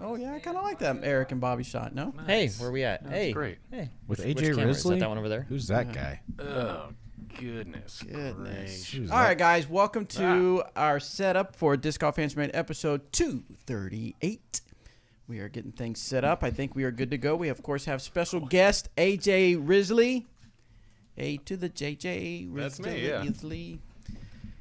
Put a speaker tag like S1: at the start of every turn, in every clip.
S1: Oh, yeah, I kind of like that Eric and Bobby shot, no?
S2: Nice.
S3: Hey, where we at?
S2: That's
S3: Hey,
S2: great.
S3: Hey,
S4: With
S3: which
S4: AJ
S3: camera? Is
S4: Risley?
S3: that one over there?
S4: Who's that guy?
S2: Oh, goodness.
S4: Who's
S1: All
S4: that?
S1: right, guys, welcome to our setup for Disc Golf Instrument episode 238. We are getting things set up. I think we are good to go. We, of course, have special guest AJ Risley. A to the JJ Risley.
S2: That's me, yeah.
S1: Risley.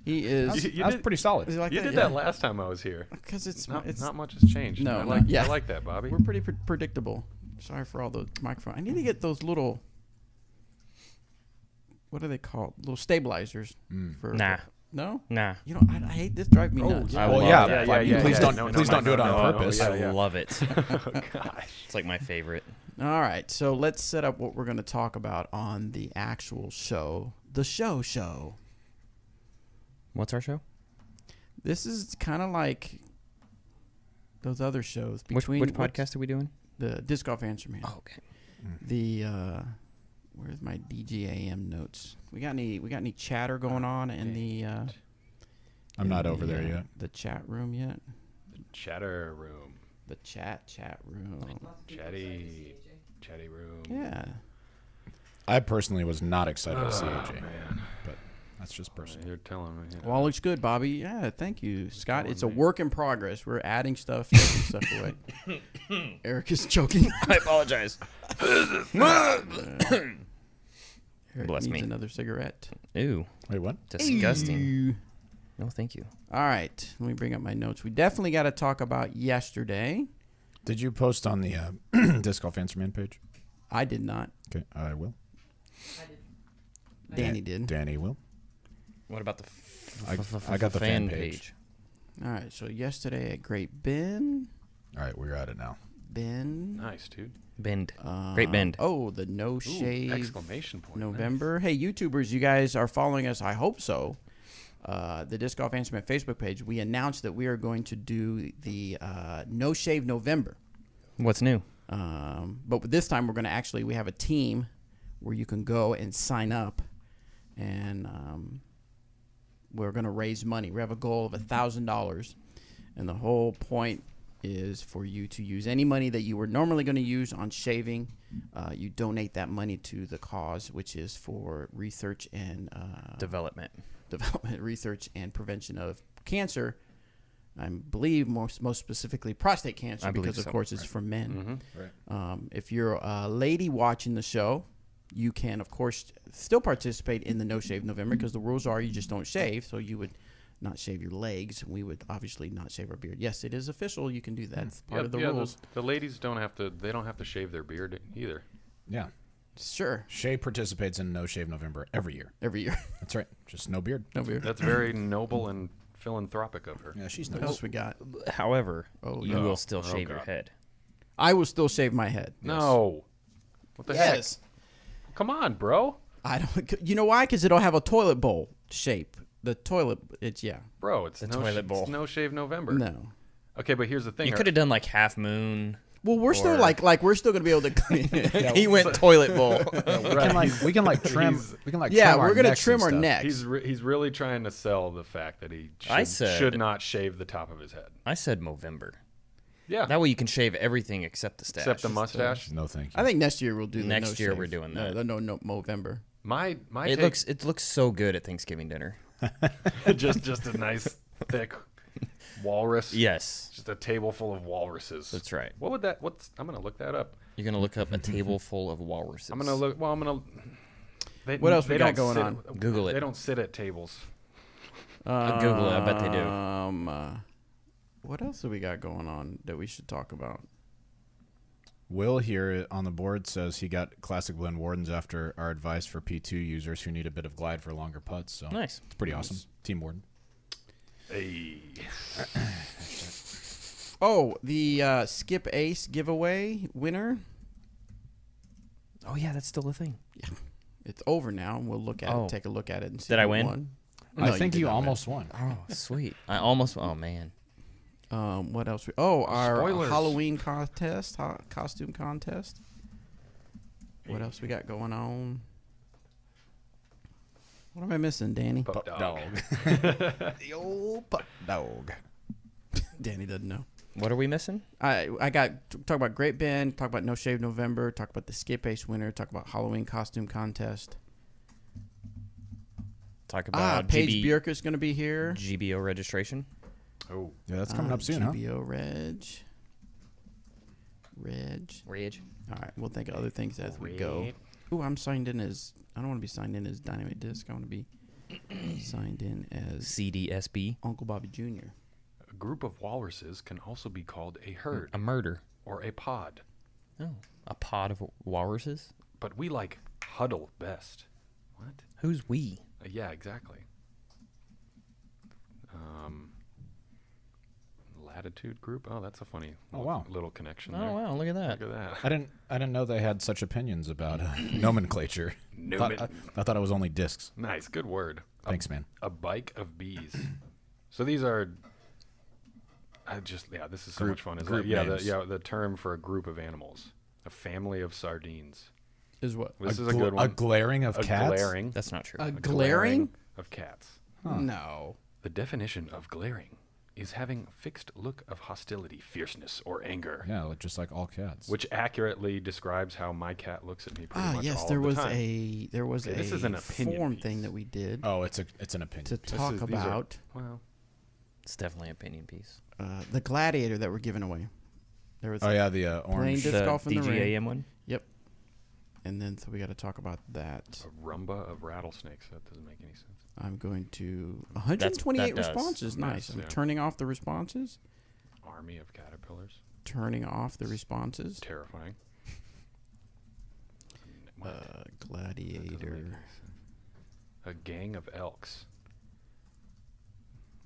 S1: He is.
S2: You
S4: That's
S2: did-
S4: pretty solid.
S1: is it like
S2: You did
S1: Yeah.
S2: that last time I was here.
S1: Because it's
S2: Not much has changed.
S1: No,
S2: I
S1: no,
S2: like,
S1: yeah.
S2: I like that, Bobby.
S1: We're pretty predictable. Sorry for all the microphone. I need to get those little. What are they called? Little stabilizers. For
S3: Nah.
S1: No.
S3: Nah.
S1: You know, I hate this. Drive me nuts.
S3: I
S4: Well,
S3: love
S4: yeah,
S3: that.
S4: but please don't do it on purpose.
S2: Yeah,
S3: I
S2: yeah.
S3: love it.
S2: Oh, gosh.
S3: It's like my favorite.
S1: All right, so let's set up what we're going to talk about on the actual show. The show.
S3: What's our show?
S1: This is kind of like those other shows.
S3: Which podcast are we doing?
S1: The Disc Golf Instrument.
S3: Oh, okay.
S1: The where's my DGAM notes? We got any chatter going on in the?
S4: I'm not over there yet.
S1: The chat room yet?
S2: Chatter room.
S1: The chat room.
S2: Chatty room.
S1: Yeah.
S4: I personally was not excited to see AJ,
S2: Man.
S4: but that's just personal.
S2: You're telling me.
S1: Well, all looks good, Bobby. Yeah, thank you, Scott. It's a
S2: me.
S1: work in progress. We're adding stuff, taking stuff away. Eric is choking.
S3: I apologize.
S1: Eric
S3: Bless
S1: needs
S3: me.
S1: another cigarette.
S3: Ew,
S4: Wait, what?
S3: disgusting.
S1: Ew.
S3: No, thank you.
S1: All right, let me bring up my notes. We definitely got to talk about yesterday.
S4: Did you post on the Disc Golf Instrument page?
S1: I did not.
S4: Okay, I will.
S1: Danny did.
S4: Danny will.
S3: What about the
S4: I got the fan page.
S1: All right, so yesterday at Great Bend.
S4: All right, we're at it now.
S2: Nice, dude.
S3: Bend. Great Bend.
S1: Oh, the No
S2: Ooh,
S1: Shave
S2: exclamation point.
S1: November. Hey, YouTubers, you guys are following us. I hope so. The Disc Golf Instrument Facebook page. We announced that we are going to do the No Shave November.
S3: What's new?
S1: But this time we're going to we have a team where you can go and sign up, and we're going to raise money. We have a goal of $1,000, and the whole point is for you to use any money that you were normally going to use on shaving. You donate that money to the cause, which is for research and
S3: Development,
S1: research and prevention of cancer. I believe most specifically prostate cancer,
S3: I believe
S1: because of
S3: so.
S1: course it's for men.
S4: Right.
S1: If you're a lady watching the show, you can of course still participate in the No Shave November, because the rules are you just don't shave. So you would not shave your legs. We would obviously not shave our beard. Yes, it is official. You can do that. It's part of the rules.
S2: The ladies don't have to. They don't have to shave their beard either.
S4: Yeah.
S1: Sure.
S4: Shay participates in No Shave November every year.
S1: Every year.
S4: That's right. Just no beard.
S1: No beard.
S2: That's very noble and philanthropic of her.
S4: Yeah, she's
S1: What
S4: nice.
S1: else we got?
S3: However,
S1: Oh,
S3: you
S1: no.
S3: will still
S2: Oh,
S3: shave your
S2: God.
S3: head.
S1: I will still shave my head.
S2: No. What the heck? Come on, bro.
S1: I don't. You know why? Because it'll have a toilet bowl shape. The toilet. It's
S2: Bro, it's
S3: The
S2: no
S3: toilet bowl.
S2: It's no shave November.
S1: No.
S2: Okay, but here's the thing.
S3: You could have done like half moon.
S1: Well, we're still
S3: Or-
S1: like we're still gonna be able to.
S3: He went toilet bowl.
S4: We can like trim.
S2: He's-
S4: We can like
S1: Yeah,
S4: trim our
S1: we're gonna
S4: necks
S1: trim
S4: and
S1: our
S4: stuff.
S1: necks.
S2: He's really trying to sell the fact that he
S3: I said-
S2: should not shave the top of his head.
S3: I said Movember.
S2: Yeah.
S3: That way you can shave everything except the stash.
S2: Except the mustache.
S4: No, thank you.
S1: I think next year we'll do the
S3: Next
S1: no
S3: year
S1: shave.
S3: we're doing
S1: No,
S3: that.
S1: no Movember.
S2: My
S3: It
S2: take,
S3: looks so good at Thanksgiving dinner.
S2: just a nice thick walrus.
S3: Yes,
S2: Just a table full of walruses.
S3: that's right.
S2: What would that? I'm gonna look that up.
S3: You're gonna look up a table full of walruses.
S2: I'm gonna look. Well, I'm gonna.
S1: What else we got
S2: don't
S1: going
S2: sit-
S1: on?
S3: Google it.
S2: They don't sit at tables.
S3: Google it. I bet they do.
S1: What else do we got going on that we should talk about?
S4: Will here on the board says he got Classic Blend Wardens after our advice for P2 users who need a bit of glide for longer putts. So
S3: Nice.
S4: it's pretty awesome. Team Warden.
S2: Hey.
S1: Oh, the Skip Ace giveaway winner.
S3: Oh yeah, that's still a thing.
S1: It's over now. We'll look at
S3: Oh.
S1: it. Take a look at it and see.
S3: Did I
S1: who
S3: win?
S1: won.
S4: I
S1: No,
S4: think
S1: did
S4: you
S1: not win.
S4: almost won.
S3: Oh sweet. I almost. Oh man.
S1: What else? Our
S2: Spoilers.
S1: Halloween contest, costume contest. What else we got going on? What am I missing, Danny?
S2: Pup dog.
S1: The old pup dog. Danny doesn't know.
S3: What are we missing?
S1: I got talk about Great Bend, talk about No Shave November, talk about the Skip Ace winner, talk about Halloween costume contest.
S3: Talk about
S1: Paige Bjork is going to be here.
S3: GBO registration.
S2: Oh,
S4: Yeah, that's coming up soon, huh?
S1: GBO Reg. All right, we'll think of other things as we go. Ooh, I'm signed in as. I don't want to be signed in as Dynamic Disc. I want to be signed in as
S3: CDSB.
S1: Uncle Bobby Jr.
S2: a group of walruses can also be called a herd
S3: A murder.
S2: or a pod,
S3: Oh, a pod of walruses?
S2: but we like huddle best. What?
S3: Who's we?
S2: Yeah, exactly. Latitude group. Oh, that's a funny
S4: wow.
S2: little connection
S3: Oh,
S2: there.
S3: wow, look at that.
S2: Look at that.
S4: I didn't know they had such opinions about nomenclature. I thought it was only discs.
S2: Nice, good word.
S4: Thanks, man.
S2: A bike of bees. So these are. This is so much fun. It's
S4: group
S2: like,
S4: names.
S2: the term for a group of animals, a family of sardines.
S1: Is what?
S2: This is a good one.
S4: A glaring of
S2: A
S4: cats?
S2: glaring
S3: That's not true.
S1: A glaring?
S2: of cats.
S4: Huh.
S1: No.
S2: The definition of glaring is having fixed look of hostility, fierceness, or anger,
S4: Yeah, just like all cats.
S2: which accurately describes how my cat looks at me pretty much
S1: Yes,
S2: all
S1: there
S2: of the
S1: was
S2: time.
S1: a
S2: this is an opinion
S1: form
S2: piece.
S1: thing that we did
S4: Oh, it's an opinion.
S1: to
S4: piece.
S1: talk
S2: these are-
S1: about
S2: Well,
S3: It's definitely an opinion piece.
S1: the gladiator that we're giving away. There was
S4: Oh yeah, the
S1: playing
S4: orange.
S1: disc golf in the ring.
S3: DGAM one?
S1: Yep. And then so we got to talk about that.
S2: a rumba of rattlesnakes. That doesn't make any sense.
S1: I'm going to 128
S3: that does.
S1: responses. Nice. I'm
S2: Yeah.
S1: turning off the responses.
S2: Army of caterpillars.
S1: Turning off the responses.
S2: Terrifying.
S1: Gladiator.
S2: A gang of elks.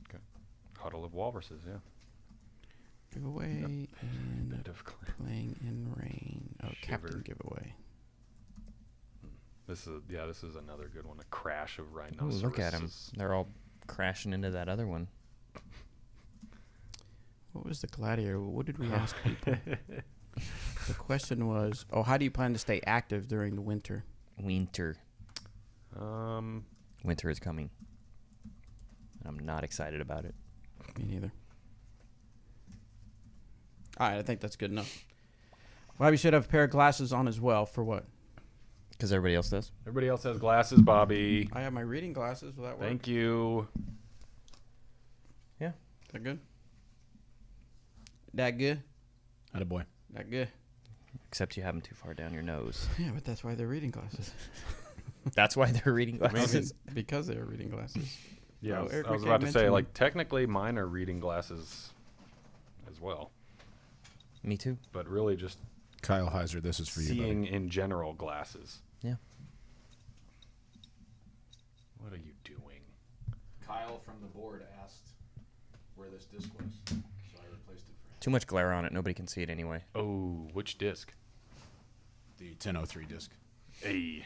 S2: Okay. Huddle of walruses, yeah.
S1: Giveaway and
S2: Bit of
S1: playing in rain. Oh, captain
S2: Shiver.
S1: giveaway.
S2: This is another good one. A crash of
S3: Ooh,
S2: rhinoceroses.
S3: look at them. They're all crashing into that other one.
S1: What was the gladiator? What did we ask people? The question was, how do you plan to stay active during the winter?
S3: Winter.
S2: Um,
S3: Winter is coming. And I'm not excited about it.
S1: Me neither. All right, I think that's good enough. Bobby should have a pair of glasses on as well. For what?
S3: Because everybody else does.
S2: everybody else has glasses, Bobby.
S1: I have my reading glasses. Will that work?
S2: Thank you.
S3: Yeah.
S1: That good? That good?
S4: Attaboy.
S1: That good?
S3: Except you have them too far down your nose.
S1: Yeah, but that's why they're reading glasses.
S3: That's why they're reading glasses.
S1: Because they're reading glasses.
S2: Yeah,
S1: Oh, Eric
S2: I was
S1: McCabe
S2: about to say,
S1: mentioned-
S2: like, technically mine are reading glasses as well,
S3: Me too.
S2: but really just
S4: Kyle Heiser, this is for you, buddy.
S2: seeing in general glasses.
S3: Yeah.
S2: What are you doing?
S4: Kyle from the board asked where this disc was, so I replaced it for him.
S3: Too much glare on it. Nobody can see it anyway.
S2: Oh, which disc?
S4: The 1003 disc.
S2: Hey.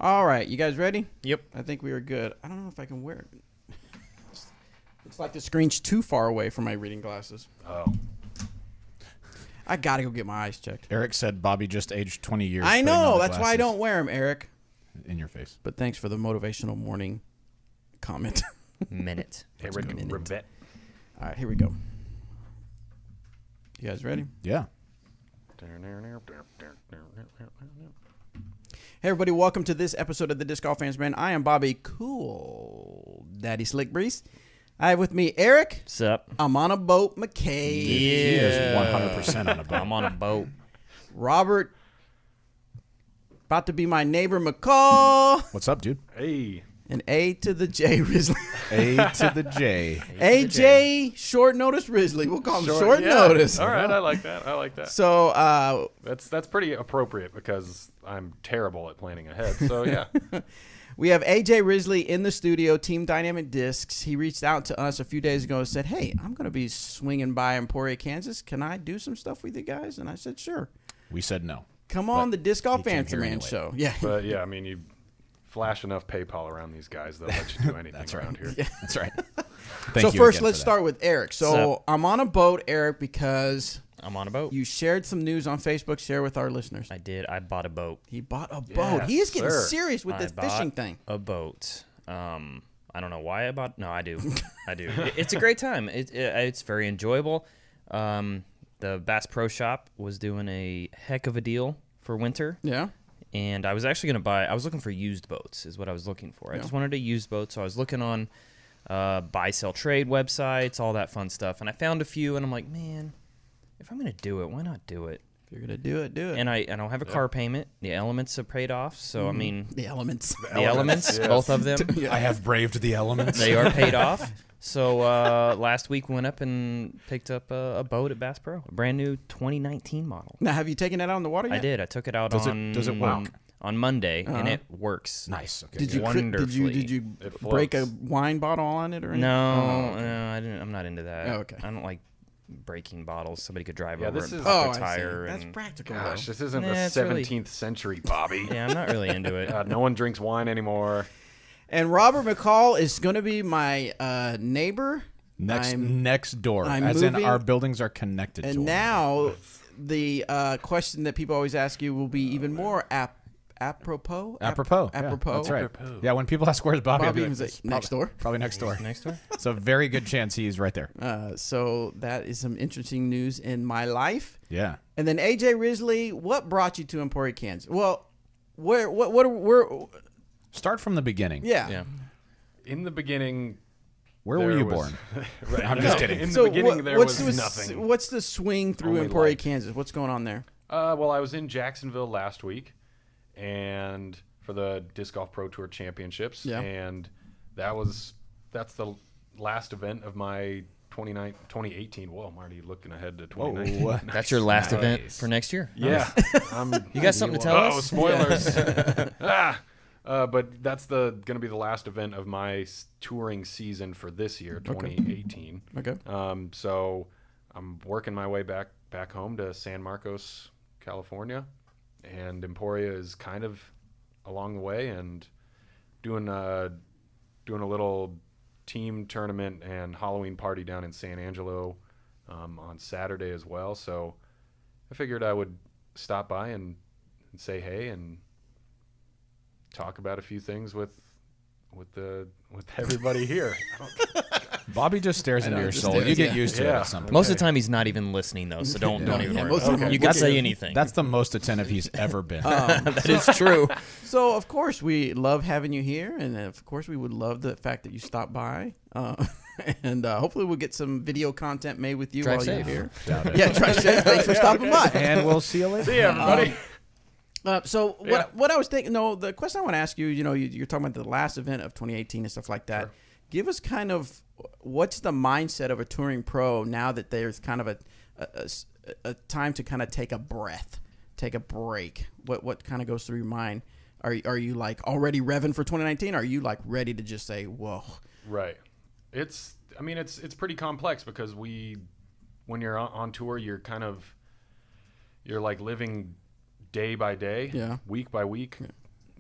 S1: All right, you guys ready?
S3: Yep.
S1: I think we are good. I don't know if I can wear it. Looks like the screen's too far away from my reading glasses.
S2: Oh.
S1: I gotta go get my eyes checked.
S4: Eric said Bobby just aged 20 years.
S1: I
S4: putting
S1: know.
S4: on the
S1: That's why I
S4: glasses.
S1: don't wear them, Eric.
S4: In your face.
S1: But thanks for the motivational morning comment.
S3: Minute.
S2: Eric Rivet.
S1: All right, here we go. You guys ready?
S4: Yeah.
S1: Hey, everybody. Welcome to this episode of the Disc Golf Fans Brand. I am Bobby Cool Daddy Slick Breeze. I have with me Eric.
S3: What's up?
S1: I'm on a boat, McCabe.
S4: He is 100% on a boat.
S3: I'm on a boat.
S1: Robert. About to be my neighbor, McCall.
S4: What's up, dude?
S2: Hey.
S1: And A to the J, Risley.
S4: A to the J.
S1: AJ, short notice Risley. We'll call him short
S2: yeah.
S1: notice.
S2: All right, I like that. I like that.
S1: So,
S2: That's pretty appropriate because I'm terrible at planning ahead. So yeah.
S1: we have AJ Risley in the studio, Team Dynamic Discs. He reached out to us a few days ago and said, hey, I'm going to be swinging by Emporia, Kansas. Can I do some stuff with you guys? And I said, sure.
S4: We said no.
S1: Come on, the Disc Golf
S4: he came
S1: Fancy
S4: here
S1: Man
S4: anyway.
S1: show. Yeah.
S2: But yeah, I mean, you flash enough PayPal around these guys, they'll let you do anything
S4: That's
S2: around
S4: right.
S2: here.
S4: That's right.
S1: So
S4: Thank you
S1: first,
S4: again
S1: let's
S4: for that.
S1: start with Eric. So I'm on a boat, Eric, because
S3: I'm on a boat.
S1: you shared some news on Facebook. Share with our listeners.
S3: I did. I bought a boat.
S1: He bought a boat. He is getting
S2: sir.
S1: serious with
S3: I
S1: this
S3: bought
S1: fishing thing.
S3: A boat. A I don't know why I bought. No, I do. I do. It's a great time. It's very enjoyable. The Bass Pro Shop was doing a heck of a deal for winter.
S1: Yeah.
S3: And I was actually going to buy. I was looking for used boats. Is what I was looking for. I just wanted a used boat, so I was looking on buy, sell, trade websites, all that fun stuff. And I found a few, and I'm like, man, if I'm going to do it, why not do it?
S1: If you're gonna do it, do it.
S3: And I don't have a car payment. The elements are paid off, so I mean,
S1: the elements.
S3: the elements,
S2: yes.
S3: both of them,
S4: I have braved the elements.
S3: they are paid off. So last week we went up and picked up a boat at Bass Pro, a brand new 2019 model.
S1: Now, have you taken that out on the water yet?
S3: I did. I took it out
S4: Does
S3: on
S4: it work?
S3: on Monday, and it works.
S4: Nice. Okay.
S1: Did you
S3: Wonderfully.
S1: did you
S2: It
S1: break a
S2: floats.
S1: wine bottle on it or anything?
S3: No, no, I didn't. I'm not into that.
S1: Oh, okay.
S3: I don't like breaking bottles. Somebody could drive
S2: Yeah,
S3: over
S2: this
S3: and
S2: is-
S3: pop
S1: Oh,
S3: a tire.
S1: I see. That's
S3: And,
S1: practical.
S2: Gosh,
S1: though.
S2: this isn't
S3: Nah,
S2: the
S3: it's really-
S2: 17th century, Bobby.
S3: yeah, I'm not really into it.
S2: No one drinks wine anymore.
S1: And Robert McCall is going to be my neighbor.
S4: Next door,
S1: I'm
S4: as in
S1: moving-
S4: our buildings are connected. to
S1: And
S4: one
S1: now the question that people always ask you will be even more apropos.
S4: Apropos. Yeah,
S1: Apropos.
S4: that's right.
S2: Apropos.
S4: Yeah, when people ask where's Bobby, I'll
S1: Bobby
S4: be like,
S1: was like,
S4: "It's
S1: next door.
S4: Probably next door.
S3: Next door.
S4: It's a very good chance he's right there.
S1: So that is some interesting news in my life.
S4: Yeah.
S1: And then AJ Risley, what brought you to Emporia, Kansas? Well, where
S4: Start from the beginning.
S1: yeah.
S3: Yeah.
S2: In the beginning,
S4: Where were
S2: there
S4: you
S2: was-
S4: born?
S2: Right,
S4: I'm
S2: no,
S4: just kidding.
S2: In
S1: So
S2: the beginning, there
S1: what's
S2: was
S1: the
S2: nothing.
S1: What's the swing through
S2: Only
S1: Emporia,
S2: light.
S1: Kansas? What's going on there?
S2: Well, I was in Jacksonville last week, and for the Disc Golf Pro Tour Championships,
S1: Yeah.
S2: and that's the last event of my 2018. Whoa, I'm already looking ahead to 2019.
S4: Whoa.
S3: That's your last
S4: Nice.
S3: event for next year.
S2: Yeah,
S3: You got something to tell
S2: Oh,
S3: us?
S2: spoilers! But that's going to be the last event of my touring season for this year, 2018.
S1: Okay.
S2: So I'm working my way back home to San Marcos, California, and Emporia is kind of along the way, and doing a little team tournament and Halloween party down in San Angelo on Saturday as well. So I figured I would stop by and say hey and talk about a few things with everybody here.
S4: Bobby just stares into
S1: know,
S4: your
S1: just
S4: soul.
S1: stares,
S4: You get
S1: yeah.
S4: used to it
S2: Yeah.
S4: at some point.
S3: Most of the time, he's not even listening, though, so don't even
S1: Yeah,
S3: worry
S1: most
S3: about
S1: of the
S3: it.
S1: time.
S3: You got to say
S1: Okay.
S3: anything.
S4: That's the most attentive he's ever been.
S3: That is true.
S1: So of course we love having you here, and of course we would love the fact that you stopped by. And hopefully we'll get some video content made with you
S3: Drive
S1: while
S3: safe.
S1: you're here.
S4: Doubt it.
S1: Yeah, drive safe. Thanks for stopping by.
S4: And we'll see you later.
S2: See you, everybody.
S1: So
S2: Yeah.
S1: what I was thinking, no, the question I want to ask you, you're talking about the last event of 2018 and stuff like that.
S2: Sure.
S1: Give us kind of what's the mindset of a touring pro now that there's kind of a time to kind of take a breath, take a break. What kind of goes through your mind? Are you like already revving for 2019? Or are you like ready to just say, whoa?
S2: Right. It's pretty complex because when you're on tour, you're like living day by day,
S1: Yeah.
S2: week by week,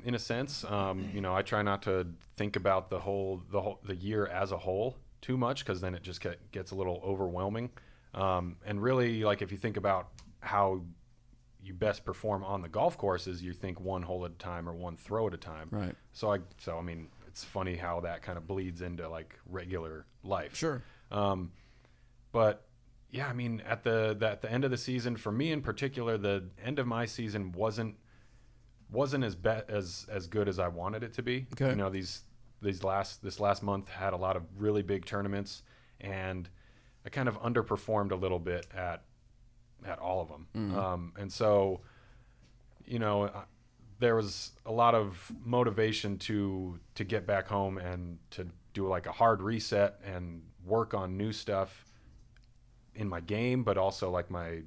S2: in a sense. I try not to think about the year as a whole too much, because then it just gets a little overwhelming. And really, like, if you think about how you best perform on the golf courses, you think one hole at a time or one throw at a time.
S1: Right.
S2: So I mean, it's funny how that kind of bleeds into like regular life.
S1: Sure.
S2: But yeah, I mean, at the end of the season, for me in particular, the end of my season wasn't as good as I wanted it to be.
S1: Okay.
S2: This last month had a lot of really big tournaments, and I kind of underperformed a little bit at all of them. And so, there was a lot of motivation to get back home and to do like a hard reset and work on new stuff in my game, but also like my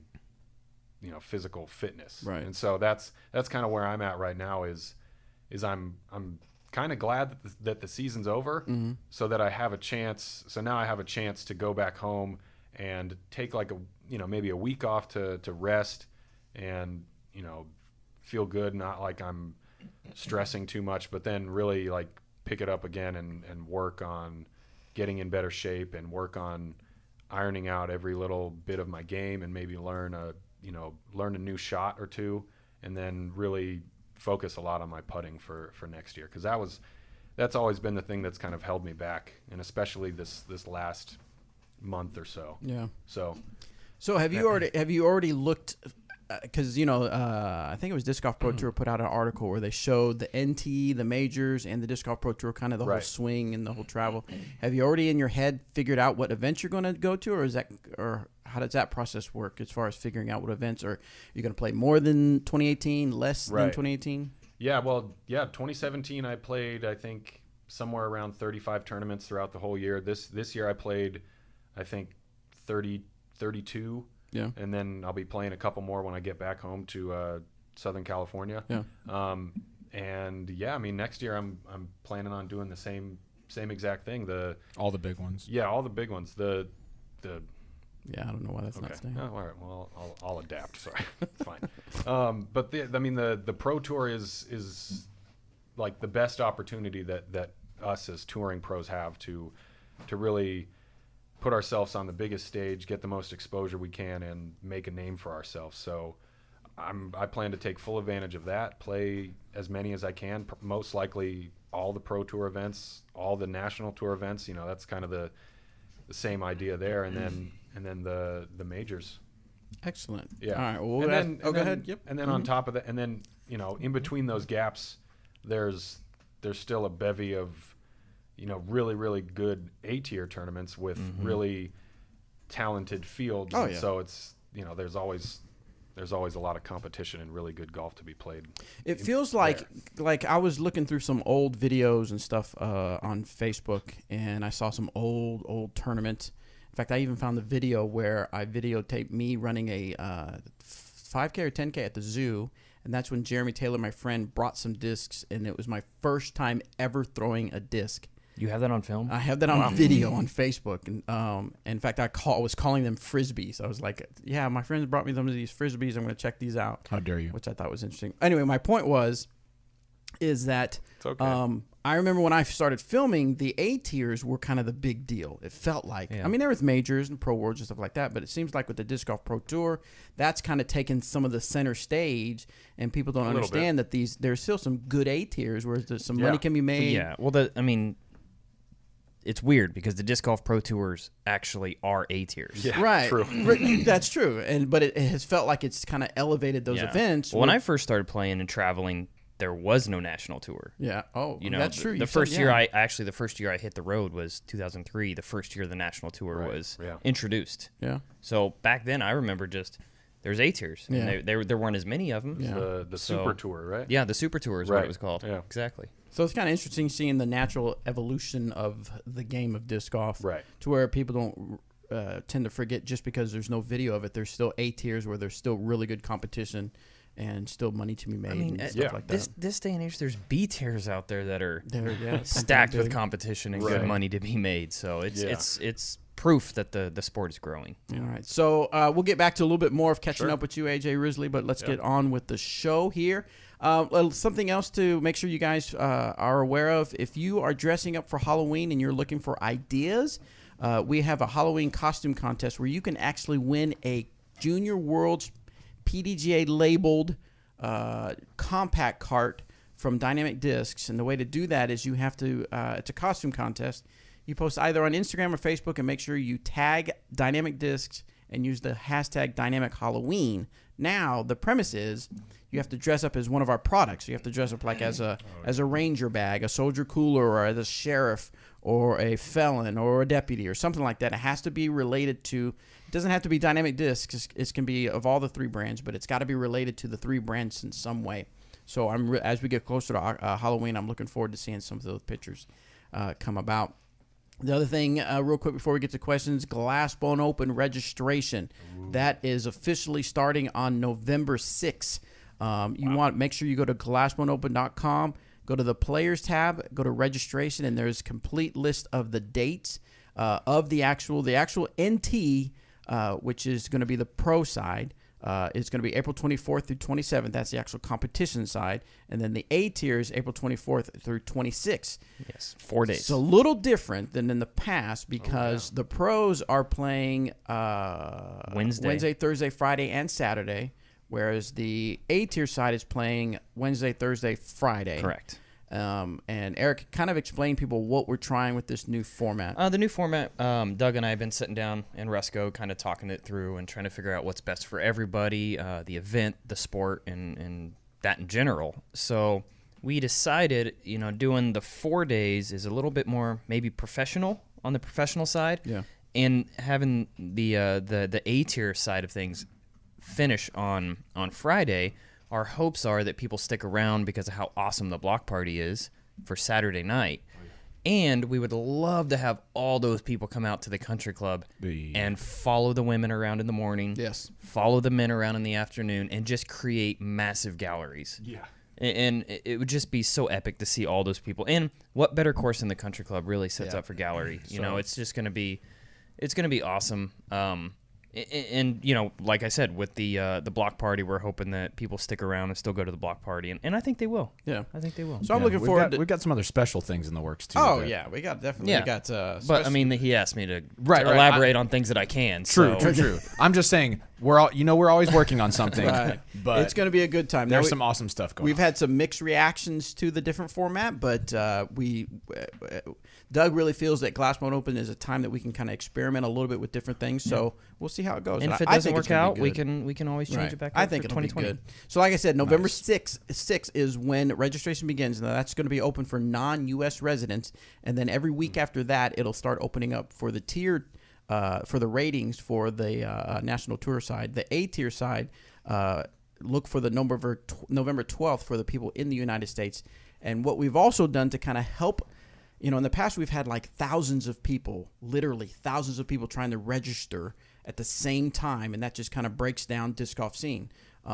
S2: physical fitness.
S1: Right.
S2: And so that's kind of where I'm at right now is I'm kind of glad that the season's over, so that I have a chance. So now I have a chance to go back home and take like maybe a week off to rest and feel good, not like I'm stressing too much, but then really like pick it up again and work on getting in better shape and work on ironing out every little bit of my game, and maybe learn a new shot or two, and then really focus a lot on my putting for next year, because that's always been the thing that's kind of held me back, and especially this last month or so.
S1: Yeah.
S2: So
S1: have you already looked? Because I think it was Disc Golf Pro Tour put out an article where they showed the NT, the majors, and the Disc Golf Pro Tour, kind of the whole swing and the whole travel. Have you already in your head figured out what events you're going to go to, or how does that process work as far as figuring out what events? Or are you going to play more than 2018, less than 2018?
S2: Yeah, 2017 I played, I think, somewhere around 35 tournaments throughout the whole year. This year I played, I think, 32.
S1: Yeah.
S2: And then I'll be playing a couple more when I get back home to Southern California.
S1: Yeah.
S2: And yeah, I mean, next year I'm planning on doing the same exact thing.
S4: All the big ones.
S2: Yeah, all the big ones.
S1: Yeah, I don't know why that's not staying.
S2: Oh, all right. Well, I'll adapt. Sorry, it's fine. But the Pro Tour is like the best opportunity that us as touring pros have to really put ourselves on the biggest stage, get the most exposure we can, and make a name for ourselves. So I plan to take full advantage of that, play as many as I can, most likely all the Pro Tour events, all the National Tour events. That's kind of the same idea there, and then the majors.
S1: Excellent.
S2: Yeah.
S1: All right. Well, go ahead. Yep.
S2: And then on top of that, and then in between those gaps, there's still a bevy of really, really good A-tier tournaments with really talented fields.
S1: Oh,
S2: and
S1: yeah.
S2: so it's, there's always a lot of competition and really good golf to be played.
S1: It feels like I was looking through some old videos and stuff on Facebook, and I saw some old tournaments. In fact, I even found the video where I videotaped me running a 5K or 10K at the zoo. And that's when Jeremy Taylor, my friend, brought some discs, and it was my first time ever throwing a disc.
S3: You have that on film?
S1: I have that on video on Facebook, and in fact, I was calling them frisbees. I was like, "Yeah, my friends brought me some of these frisbees. I'm going to check these out."
S4: How dare you?
S1: Which I thought was interesting. Anyway, my point is that
S2: It's okay.
S1: I remember when I started filming, the A tiers were kind of the big deal. It felt like.
S3: Yeah.
S1: I mean, there was majors and Pro Worlds and stuff like that, but it seems like with the Disc Golf Pro Tour, that's kind of taken some of the center stage, and people don't understand that there's still some good A tiers where some money can be made.
S3: Yeah. Well, it's weird because the Disc Golf Pro Tours actually are A tiers.
S2: Yeah,
S1: Right.
S2: true.
S1: That's true. But it has felt like it's kind of elevated those events.
S3: Well, when I first started playing and traveling, there was no national tour.
S1: Yeah. Oh, that's true.
S3: The first year I hit the road was 2003. The first year the national tour was introduced.
S1: Yeah.
S3: So back then I remember there's A tiers.
S1: Yeah.
S3: And there weren't as many of them.
S1: Yeah.
S2: The Super Tour, right?
S3: Yeah, the Super Tour is what it was called.
S2: Yeah.
S3: Exactly.
S1: So it's kind of interesting seeing the natural evolution of the game of disc golf,
S2: Right.
S1: to where people don't tend to forget just because there's no video of it. There's still A tiers where there's still really good competition and still money to be made and stuff like that.
S3: This day and age, there's B tiers out there that are
S1: They're,
S3: stacked with competition and good
S2: Right.
S3: money to be made. So it's proof that the sport is growing.
S1: All right. So we'll get back to a little bit more of catching up with you, AJ Risley, but let's get on with the show here. Something else to make sure you guys are aware of. If you are dressing up for Halloween and you're looking for ideas, we have a Halloween costume contest where you can actually win a Junior Worlds PDGA labeled compact cart from Dynamic Discs. And the way to do that is you have to, it's a costume contest. You post either on Instagram or Facebook and make sure you tag Dynamic Discs and use the hashtag Dynamic Halloween. Now, the premise is you have to dress up as one of our products. You have to dress up like as a ranger bag, a soldier cooler, or as a sheriff, or a felon, or a deputy, or something like that. It has to be related to, it doesn't have to be Dynamic Discs. It can be of all the three brands, but it's got to be related to the three brands in some way. So as we get closer to Halloween, I'm looking forward to seeing some of those pictures come about. The other thing, real quick before we get to questions, Glassbone Open registration. Ooh. That is officially starting on November 6th. Make sure you go to glassboneopen.com, go to the Players tab, go to registration, and there's a complete list of the dates of the actual NT, which is going to be the pro side. It's going to be April 24th through 27th. That's the actual competition side. And then the A tier is April 24th through 26th.
S3: Yes, 4 days.
S1: It's a little different than in the past because the pros are playing Wednesday, Thursday, Friday, and Saturday, whereas the A tier side is playing Wednesday, Thursday, Friday.
S3: Correct.
S1: And Eric, kind of explain people what we're trying with this new format.
S3: The new format, Doug and I have been sitting down in Resco kind of talking it through and trying to figure out what's best for everybody, the event, the sport, and that in general. So we decided, doing the 4 days is a little bit more maybe professional on the professional side.
S1: Yeah.
S3: And having the A-tier side of things finish on Friday, our hopes are that people stick around because of how awesome the block party is for Saturday night. And we would love to have all those people come out to the country club and follow the women around in the morning.
S1: Yes.
S3: Follow the men around in the afternoon and just create massive galleries.
S2: Yeah.
S3: And it would just be so epic to see all those people. And what better course in the country club really sets up for gallery? It's just going to be, awesome. And like I said, with the block party, we're hoping that people stick around and still go to the block party, and I think they will.
S1: Yeah,
S3: I think they will.
S1: So I'm looking forward.
S4: We've got some other special things in the works too.
S1: Oh yeah, we got definitely.
S3: Yeah.
S1: We got.
S3: But I mean, he asked me to
S4: Right.
S3: elaborate on things that I can.
S4: True. I'm just saying we're always working on something.
S1: Right.
S4: But
S1: it's going to be a good time.
S4: There's some awesome stuff going on.
S1: We've had some mixed reactions to the different format, but Doug really feels that Glassbone Open is a time that we can kind of experiment a little bit with different things. So we'll see how it goes.
S3: And if it
S1: I
S3: doesn't
S1: think it's
S3: work
S1: gonna
S3: out,
S1: be
S3: we
S1: good.
S3: can always change it back.
S1: I think
S3: for
S1: it'll be
S3: 2020.
S1: good. So, like I said, November 6th is when registration begins. Now, that's going to be open for non-U.S. residents, and then every week after that, it'll start opening up for the tiered, for the ratings for the national tour side. The A-tier side, look for the November 12th for the people in the United States. And what we've also done to kind of help, in the past we've had like thousands of people, literally thousands of people trying to register at the same time, and that just kind of breaks down disc golf scene.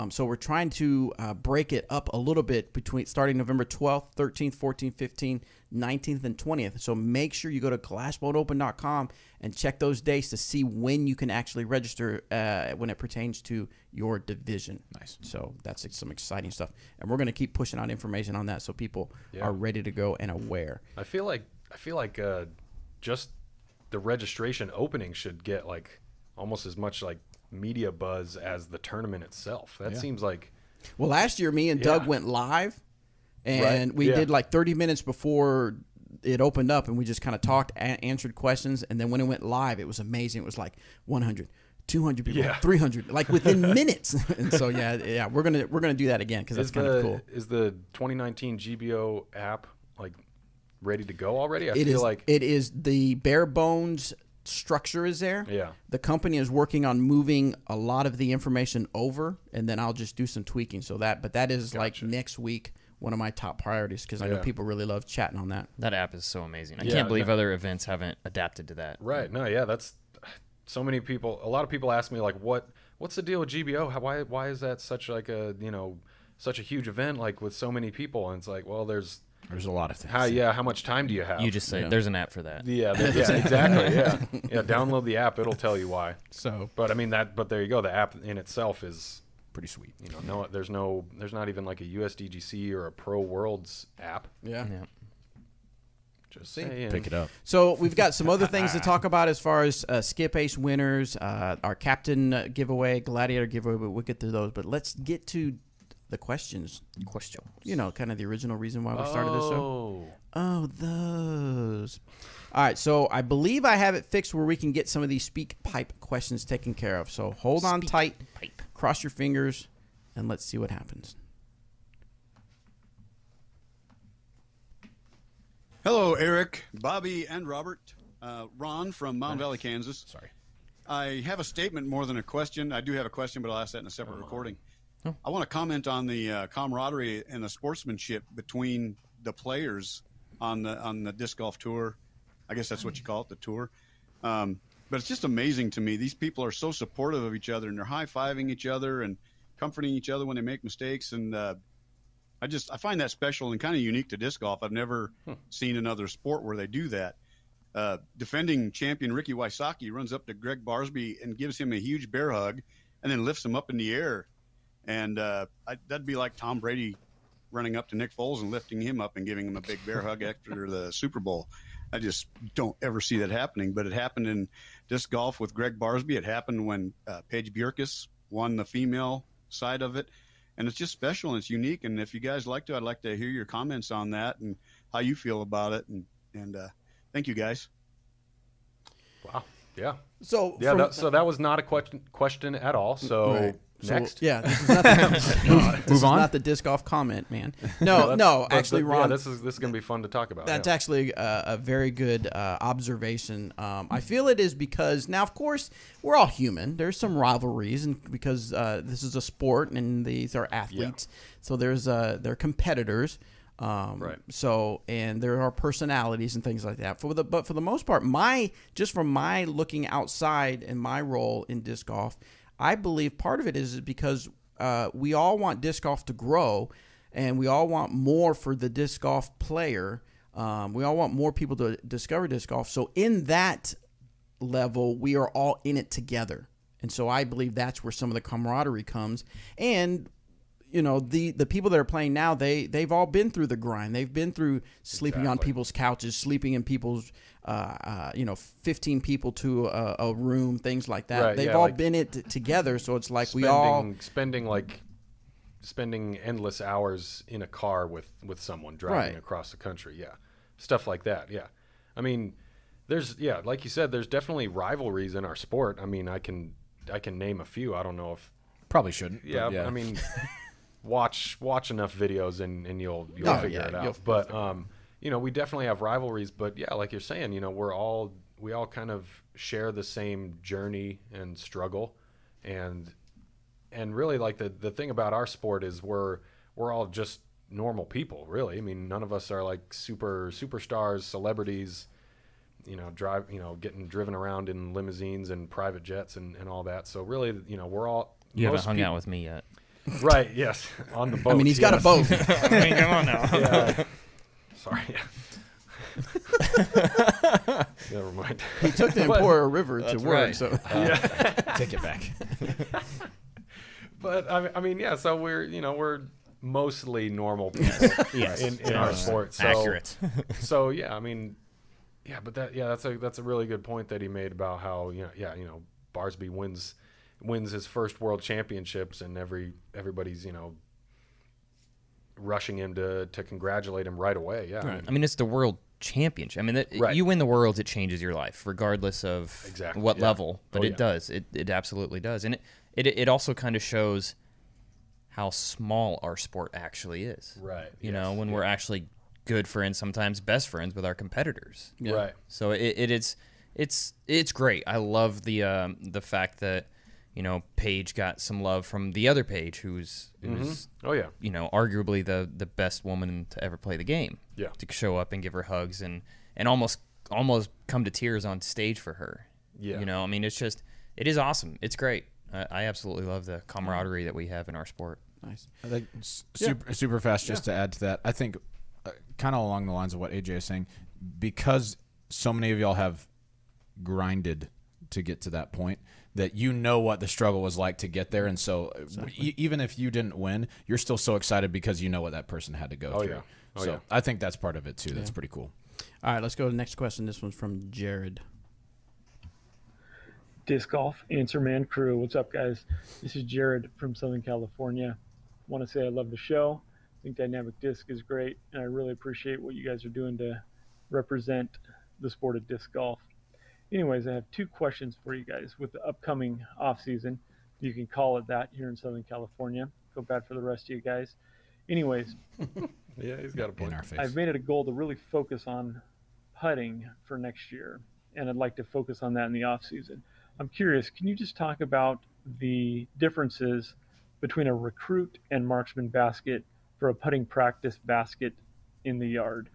S1: So we're trying to break it up a little bit between starting November 12th, 13th, 14th, 15th, 19th, and 20th. So make sure you go to glassboneopen.com and check those dates to see when you can actually register when it pertains to your division.
S4: Nice.
S1: So that's some exciting stuff. And we're going to keep pushing out information on that so people are ready to go and aware.
S2: I feel like just the registration opening should get like almost as much like media buzz as the tournament itself. That seems like.
S1: Well, last year me and Doug went live, and we did like 30 minutes before it opened up, and we just kind of talked, answered questions, and then when it went live, it was amazing. It was like 100, 200 people, 300, like within minutes. And so we're gonna do that again because that's kind of cool.
S2: Is the 2019 GBO app like ready to go already? I feel
S1: is,
S2: like
S1: it is. The bare bones structure is there.
S2: Yeah.
S1: The company is working on moving a lot of the information over, and then I'll just do some tweaking. But that is like next week, one of my top priorities, because I know people really love chatting on that.
S3: That app is so amazing. I can't believe other events haven't adapted to that.
S2: Right. No, yeah, that's so many people. A lot of people ask me like, what's the deal with GBO? Why is that such like a, such a huge event, like with so many people? And it's like, well, there's
S4: a lot of things.
S2: How much time do you have?
S3: You just say there's an app for that.
S2: Yeah, exactly. Yeah. Download the app; it'll tell you why.
S1: So,
S2: but I mean but there you go. The app in itself is
S4: pretty sweet.
S2: There's not even like a USDGC or a Pro Worlds app.
S1: Yeah.
S2: Just saying.
S4: Pick it up.
S1: So we've got some other things to talk about as far as Skip Ace winners, our captain giveaway, gladiator giveaway. But we'll get to those. But let's get to the questions. Kind of the original reason why we started this show. Oh, those. All right, so I believe I have it fixed where we can get some of these speak pipe questions taken care of. So hold on tight, cross your fingers, and let's see what happens.
S5: Hello, Eric, Bobby, and Robert. Ron from Mountain Valley, Kansas.
S4: Sorry.
S5: I have a statement more than a question. I do have a question, but I'll ask that in a separate recording. I want to comment on the camaraderie and the sportsmanship between the players on the disc golf tour. I guess that's what you call it, the tour. But it's just amazing to me. These people are so supportive of each other, and they're high-fiving each other and comforting each other when they make mistakes. And I find that special and kind of unique to disc golf. I've never seen another sport where they do that. Defending champion Ricky Wysocki runs up to Greg Barsby and gives him a huge bear hug and then lifts him up in the air. And that'd be like Tom Brady running up to Nick Foles and lifting him up and giving him a big bear hug after the Super Bowl. I just don't ever see that happening. But it happened in disc golf with Greg Barsby. It happened when Paige Bjerkes won the female side of it. and it's just special and it's unique. And if you guys like to, I'd like to hear your comments on that and how you feel about it. And thank you guys.
S2: Wow. Yeah.
S1: So
S2: yeah, so that was not a question at all. So
S1: right.
S2: next,
S1: so, yeah, this is not this is not the disc golf comment, man. No, no, actually, Ron,
S2: this is going to be fun to talk about.
S1: That's actually a very good observation. I feel it is because now, of course, we're all human. There's some rivalries, and because this is a sport and these are athletes, so they're competitors.
S2: Right.
S1: So, and there are personalities and things like that. But for the most part, just from my looking outside and my role in disc golf, I believe part of it is because we all want disc golf to grow, and we all want more for the disc golf player. We all want more people to discover disc golf. So in that level, we are all in it together. And so I believe that's where some of the camaraderie comes. And you know, the people that are playing now, they've all been through the grind. They've been through sleeping on people's couches, sleeping in people's, 15 people to a room, things like that.
S2: Right,
S1: they've all been it together. So it's like
S2: spending endless hours in a car with someone driving across the country. Yeah. Stuff like that. Yeah. I mean, like you said, there's definitely rivalries in our sport. I mean, I can name a few. I don't know if
S4: probably shouldn't.
S2: Yeah. I mean, watch enough videos and you'll figure it out. But we definitely have rivalries. But yeah, like you're saying, we all kind of share the same journey and struggle, and really, like the thing about our sport is we're all just normal people, really. I mean, none of us are like superstars, celebrities, getting driven around in limousines and private jets and all that. So really, we're all.
S3: You haven't hung out with me yet.
S2: Right, yes. On the boat.
S1: I mean, he's got a boat.
S3: I mean, come on now.
S2: Yeah. Sorry. Never mind.
S1: He took the Emporia River to work,
S3: right.
S1: so
S4: take it back.
S2: But I mean, yeah. So we're mostly normal people in our sport. So,
S3: accurate.
S2: So yeah, I mean, yeah, but that's a really good point that he made about how Barsby wins his first world championships and everybody's rushing him to congratulate him right away. Yeah,
S3: right. I mean, it's the world championship. I mean, you win the Worlds, it changes your life, regardless of what level. But it does. It absolutely does. And it also kind of shows how small our sport actually is.
S2: Right.
S3: You know, when we're actually good friends, sometimes best friends with our competitors.
S2: Yeah. Right.
S3: So it's great. I love the fact that Paige got some love from the other Paige, who's arguably the best woman to ever play the game.
S2: Yeah.
S3: To show up and give her hugs and almost come to tears on stage for her.
S2: Yeah.
S3: I mean, it is awesome. It's great. I absolutely love the camaraderie that we have in our sport.
S1: Nice.
S4: I think super fast, just to add to that, I think kind of along the lines of what AJ is saying, because so many of y'all have grinded to get to that point, that what the struggle was like to get there. And so even if you didn't win, you're still so excited because you know what that person had to go through.
S2: Yeah.
S4: So I think that's part of it too. That's pretty cool.
S1: All right, let's go to the next question. This one's from Jared.
S6: Disc Golf Answer Man crew. What's up, guys? This is Jared from Southern California. Want to say I love the show. I think Dynamic Disc is great, and I really appreciate what you guys are doing to represent the sport of disc golf. Anyways, I have two questions for you guys. With the upcoming off season, you can call it that here in Southern California. Feel bad for the rest of you guys. Anyways,
S2: yeah, he's got a point.
S4: In our face.
S6: I've made it a goal to really focus on putting for next year, and I'd like to focus on that in the off season. I'm curious, can you just talk about the differences between a recruit and marksman basket for a putting practice basket in the yard?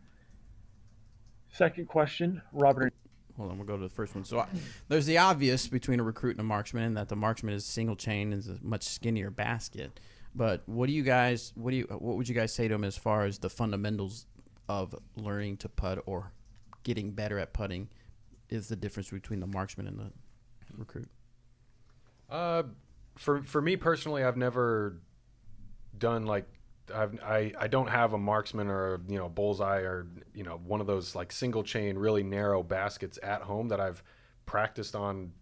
S6: Second question, Robert.
S1: Hold on, we'll go to the first one. So there's the obvious between a recruit and a marksman, in that the marksman is single chain and is a much skinnier basket. But what would you guys say to him as far as the fundamentals of learning to putt or getting better at putting is the difference between the marksman and the recruit?
S2: For me personally, I've never done I don't have a marksman or bullseye or one of those like single chain really narrow baskets at home that I've practiced on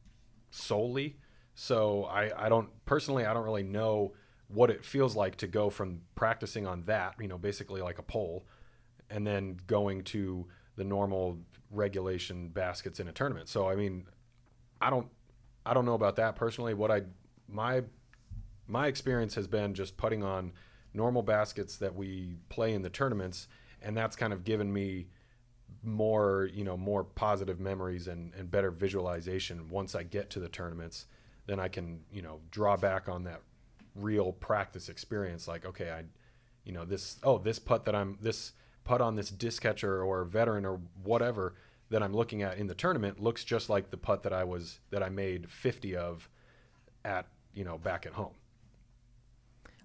S2: solely. So I don't really know what it feels like to go from practicing on that, basically like a pole, and then going to the normal regulation baskets in a tournament. So I mean, I don't know about that personally. My experience has been just putting on normal baskets that we play in the tournaments, and that's kind of given me more positive memories and better visualization once I get to the tournaments. Then I can draw back on that real practice experience. Like, okay, this putt on this disc catcher or veteran or whatever that I'm looking at in the tournament looks just like the putt that I made 50 of at back at home.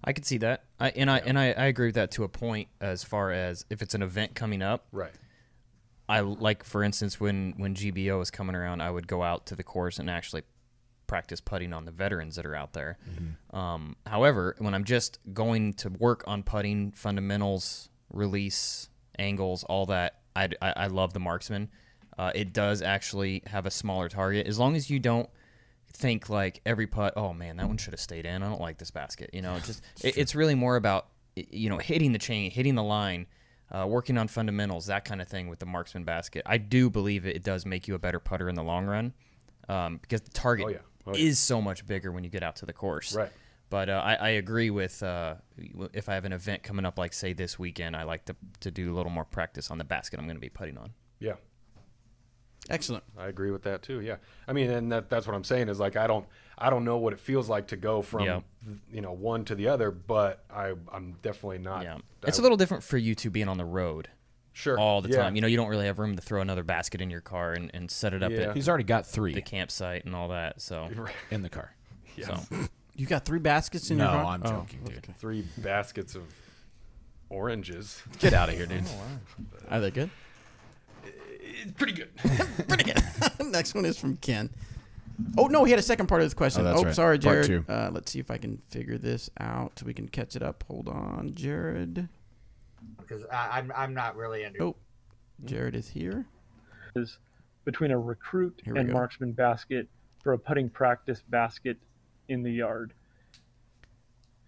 S3: I could see that. I agree with that to a point, as far as if it's an event coming up.
S2: Right.
S3: I like, for instance, when GBO was coming around, I would go out to the course and actually practice putting on the veterans that are out there. Mm-hmm. However, when I'm just going to work on putting fundamentals, release, angles, all that, I love the Marksman. It does actually have a smaller target, as long as you don't think like every putt, oh man, that one should have stayed in. I don't like this basket. It's really more about hitting the chain, hitting the line, working on fundamentals, that kind of thing with the Marksman basket. I do believe it does make you a better putter in the long run, because the target is so much bigger when you get out to the course.
S2: Right.
S3: But I agree with if I have an event coming up, like say this weekend, I like to do a little more practice on the basket I'm going to be putting on.
S2: Yeah.
S1: Excellent.
S2: I agree with that too. Yeah. I mean, and that's what I'm saying is, like, I don't know what it feels like to go from one to the other, but I'm definitely not.
S3: Yeah. It's a little different for you two being on the road.
S2: Sure.
S3: All the time. You don't really have room to throw another basket in your car and set it up at
S4: He's already got 3.
S3: the campsite and all that. So
S4: In the car.
S2: Yeah.
S3: So.
S1: You got 3 baskets in your car?
S4: No, I'm joking, dude.
S1: Okay.
S2: 3 baskets of oranges.
S4: Get out of here, dude.
S1: Are they good?
S2: Pretty good.
S1: Pretty good. Next one is from Ken. Oh, no, he had a second part of his question.
S4: Oh, that's right.
S1: Sorry,
S4: Part
S1: Jared.
S4: 2.
S1: Let's see if I can figure this out so we can catch it up. Hold on, Jared.
S7: Because I'm not really into.
S1: Oh, Jared is here.
S6: Is between a recruit
S1: Here we
S6: and
S1: go.
S6: marksman basket for a putting practice basket in the yard.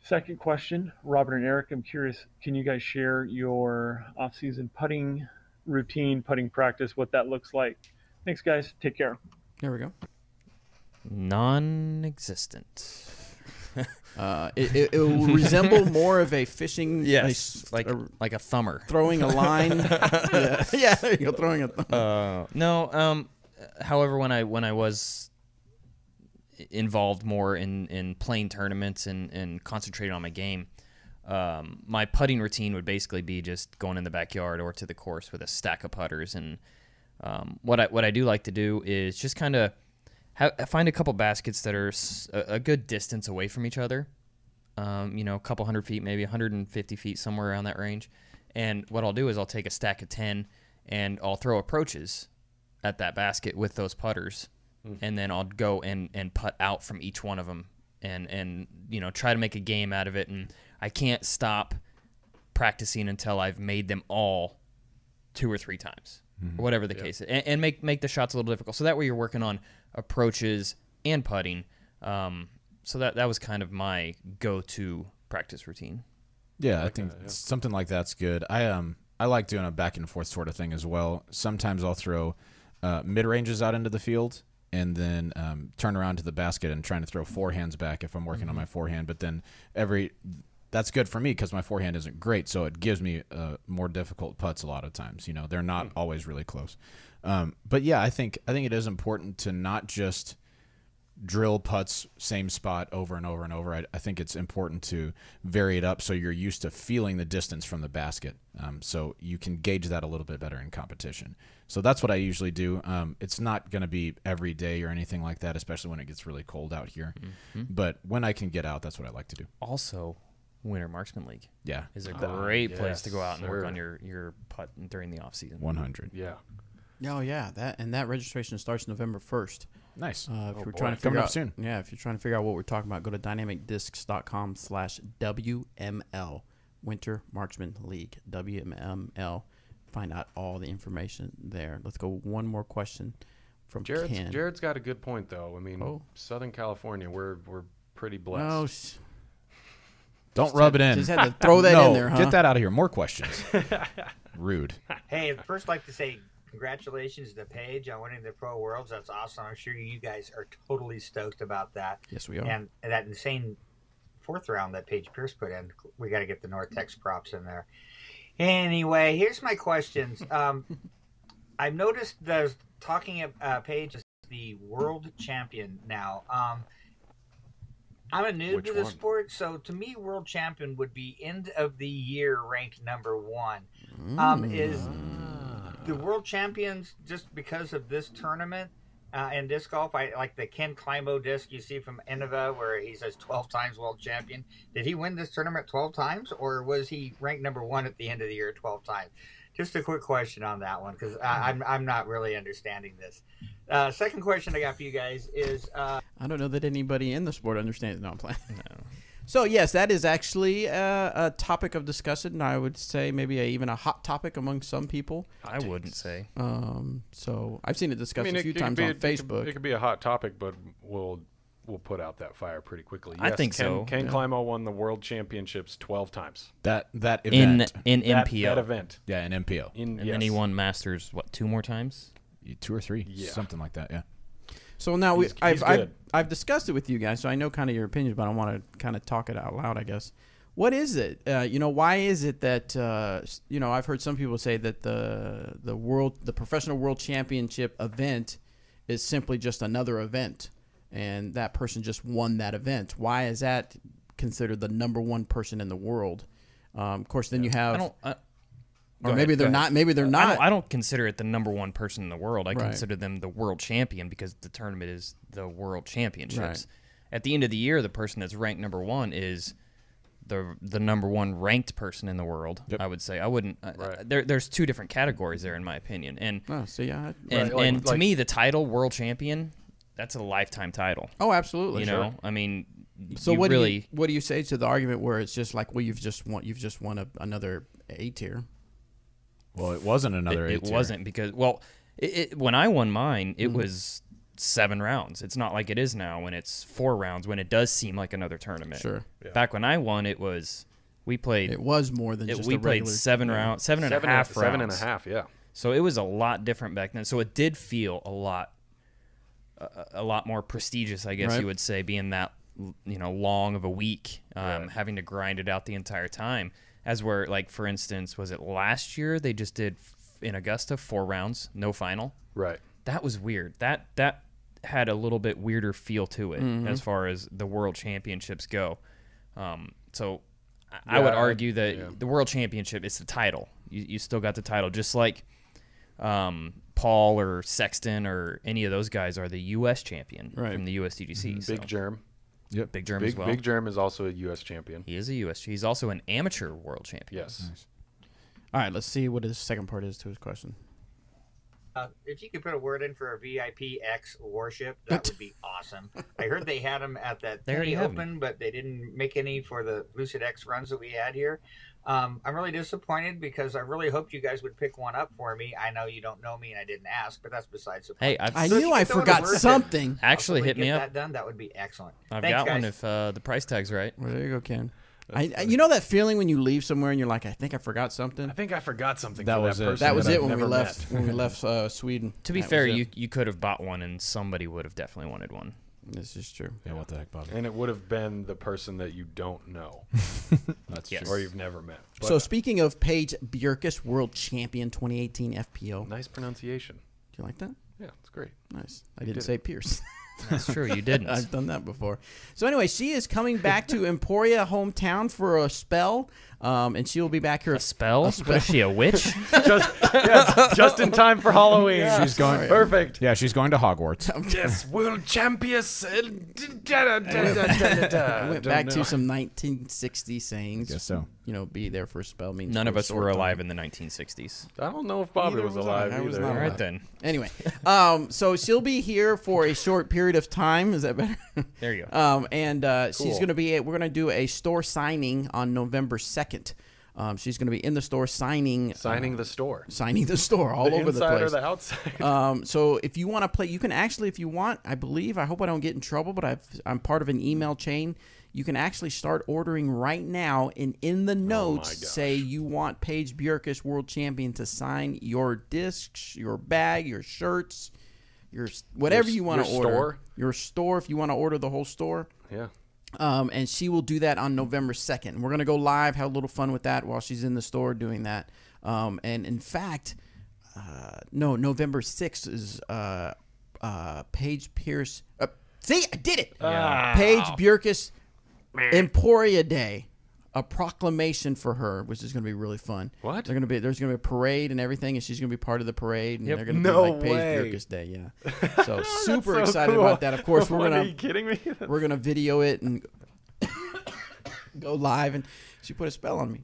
S6: Second question, Robert and Eric, I'm curious, can you guys share your off-season putting routine, putting practice, what that looks like? Thanks, guys. Take care.
S1: There we go.
S3: Non-existent.
S1: It will resemble more of a fishing.
S3: like a thumber.
S1: Throwing a line. yeah, there you go. Throwing a thumber.
S3: No. However, when I was involved more in playing tournaments and concentrating on my game, my putting routine would basically be just going in the backyard or to the course with a stack of putters. And what I do like to do is just kind of find a couple baskets that are a good distance away from each other. A couple 100 feet, maybe 150 feet, somewhere around that range. And what I'll do is I'll take a stack of 10 and I'll throw approaches at that basket with those putters. And then I'll go and putt out from each one of them and try to make a game out of it. And I can't stop practicing until I've made them all 2 or 3 times, or whatever the case is, and make the shots a little difficult. So that way you're working on approaches and putting. So that was kind of my go-to practice routine.
S4: Yeah, I think something like that's good. I like doing a back and forth sort of thing as well. Sometimes I'll throw mid ranges out into the field and then turn around to the basket and trying to throw forehands back if I'm working on my forehand. But then that's good for me because my forehand isn't great, so it gives me more difficult putts a lot of times. They're not always really close. But yeah, I think it is important to not just drill putts same spot over and over and over. I think it's important to vary it up so you're used to feeling the distance from the basket, so you can gauge that a little bit better in competition. So that's what I usually do. It's not going to be every day or anything like that, especially when it gets really cold out here. But when I can get out, that's what I like to do.
S3: Also, Winter Marksman League is a
S2: Oh,
S3: great place to go
S2: yes,
S3: out and work
S2: sir.
S3: on your putt during the off season.
S4: 100.
S2: Yeah.
S1: Oh yeah, that registration starts November 1st.
S4: Nice.
S1: If you're
S2: boy.
S1: trying to
S4: Coming
S1: figure
S4: up
S1: out
S4: soon.
S1: Yeah, if you're trying to figure out what we're talking about, go to dynamicdiscs.com/WML, Winter Marksman League, WML. Find out all the information there. Let's go one more question from Ken.
S2: Jared's got a good point though. I mean, Southern California, we're pretty blessed.
S4: Don't rub it in.
S1: Just had to throw that
S4: no,
S1: in there, huh?
S4: Get that out of here. More questions. Rude.
S7: Hey, I'd first like to say congratulations to Paige on winning the Pro Worlds. That's awesome. I'm sure you guys are totally stoked about that.
S1: Yes, we are.
S7: And that insane 4th round that Paige Pierce put in, we got to get the Nortex props in there. Anyway, here's my questions. I've noticed there's talking of Paige is the world champion now. I'm a noob to the sport, so to me, world champion would be end of the year ranked number 1. Is the world champions just because of this tournament in disc golf? I like the Ken Climo disc you see from Innova, where he says 12 times world champion. Did he win this tournament 12 times, or was he ranked number 1 at the end of the year 12 times? Just a quick question on that one, because I'm not really understanding this. Second question I got for you guys is...
S1: I don't know that anybody in the sport understands. No, I'm playing. No. So, yes, that is actually a topic of discussion. I would say maybe even a hot topic among some people.
S3: I wouldn't say.
S1: So I've seen it discussed a few times on Facebook.
S2: It could be a hot topic, but we'll put out that fire pretty quickly.
S3: I think so.
S2: Ken Climo won the World Championships 12 times.
S4: That event.
S3: In MPO.
S2: That event.
S4: Yeah, in MPO.
S3: And then he won Masters, what, 2 more times?
S4: 2 or 3. Yeah. Something like that, yeah.
S1: So now I've discussed it with you guys, so I know kind of your opinions, but I want to kind of talk it out loud, I guess. What is it? Why is it that I've heard some people say that the professional world championship event is simply just another event, and that person just won that event. Why is that considered the number 1 person in the world? Of course, then you have. Maybe they're not. Maybe they're not.
S3: I don't consider it the number 1 person in the world. I consider them the world champion because the tournament is the world championships.
S1: Right.
S3: At the end of the year, the person that's ranked number 1 is the number 1 ranked person in the world. Yep. I would say. I wouldn't. There's 2 different categories there, in my opinion. And to me, the title world champion, that's a lifetime title.
S1: Oh, absolutely.
S3: You know, I mean.
S1: So what do you say to the argument where it's just like, well, you've just won another A tier?
S4: Well, it wasn't another A tier.
S3: It wasn't because, when I won mine, it was 7 rounds. It's not like it is now when it's 4 rounds, when it does seem like another tournament.
S1: Sure.
S3: Yeah. Back when I won, it was more than just
S1: we
S3: played 7 rounds, 7 and a half rounds.
S2: 7.5, yeah.
S3: So it was a lot different back then. So it did feel a lot more prestigious, I guess you would say, being that long of a week, having to grind it out the entire time. As where, like, for instance, was it last year they just did in Augusta 4 rounds, no final?
S2: Right.
S3: That was weird. That had a little bit weirder feel to it as far as the World Championships go. So I would argue that the World Championship is the title. You still got the title, just like Paul or Sexton or any of those guys are the U.S. champion from the USDGC.
S2: Big Germ.
S3: Yep. Big Germ as well.
S2: Big Germ is also a U.S. champion.
S3: He is a U.S. He's also an amateur world champion.
S2: Yes.
S1: Nice. All right, let's see what his second part is to his question.
S7: If you could put a word in for a VIP X Warship, that would be awesome. I heard they had them at that Penny Open, but they didn't make any for the Lucid X runs that we had here. I'm really disappointed because I really hoped you guys would pick one up for me. I know you don't know me and I didn't ask, but that's besides the point.
S3: Hey,
S1: I knew I forgot something.
S3: Actually, hit me up.
S7: That done, that would be excellent.
S3: I've got one if the price tag's right.
S1: Well, there you go, Ken. You know that feeling when you leave somewhere and you're like, I think I forgot something?
S2: I think I forgot something.
S4: That was it.
S1: That was it when we left Sweden.
S3: To be fair, you could have bought one and somebody would have definitely wanted one.
S1: This is true.
S4: Yeah, what the heck, Bobby?
S2: And it would have been the person that you don't know.
S4: That's true.
S2: Or you've never met. But
S1: so speaking of Paige Bjerkes, World Champion 2018 FPO.
S2: Nice pronunciation.
S1: Do you like that?
S2: Yeah, it's great.
S1: Nice. I didn't say Pierce.
S3: That's true. You didn't.
S1: I've done that before. So anyway, she is coming back to Emporia hometown for a spell, and she will be back here.
S3: A spell? What is she, a witch?
S2: just in time for Halloween.
S1: Yeah.
S4: She's going
S2: perfect.
S4: Yeah, she's going to Hogwarts.
S2: Yes, world champions.
S1: I went back to some 1960 sayings.
S4: Guess so.
S1: Be there for a spell means
S3: none of us were alive in the 1960s.
S2: I don't know if Bobby was alive either.
S3: All right then.
S1: Anyway, so she'll be here for a short period of time. Is that better?
S3: There you go.
S1: She's going to be. We're going to do a store signing on November 2nd. She's going to be in the store signing
S2: the store.
S1: Signing the store all over the place.
S2: Inside or the outside.
S1: So if you want to play, you can actually, if you want, I hope I don't get in trouble, but I'm part of an email chain. you can actually start ordering right now, and in the notes say you want Paige Bjerkaas, world champion, to sign your discs, your bag, your shirts, your whatever you want to order. Your store, if you want to order the whole store.
S2: Yeah.
S1: And she will do that on November 2nd. We're going to go live, have a little fun with that while she's in the store doing that. And in fact, November 6th is Paige Pierce. See, I did it. Paige Bjerkaas Emporia Day, a proclamation for her, which is going to be really fun.
S2: What?
S1: There's going to be a parade and everything, and she's going to be part of the parade. And they're going to
S2: No
S1: be like Paige
S2: way.
S1: Bjerkaas Day. Yeah. So super
S2: so
S1: excited
S2: cool.
S1: about that. Of course,
S2: Are you kidding me?
S1: we're gonna video it and go live. And she put a spell on me.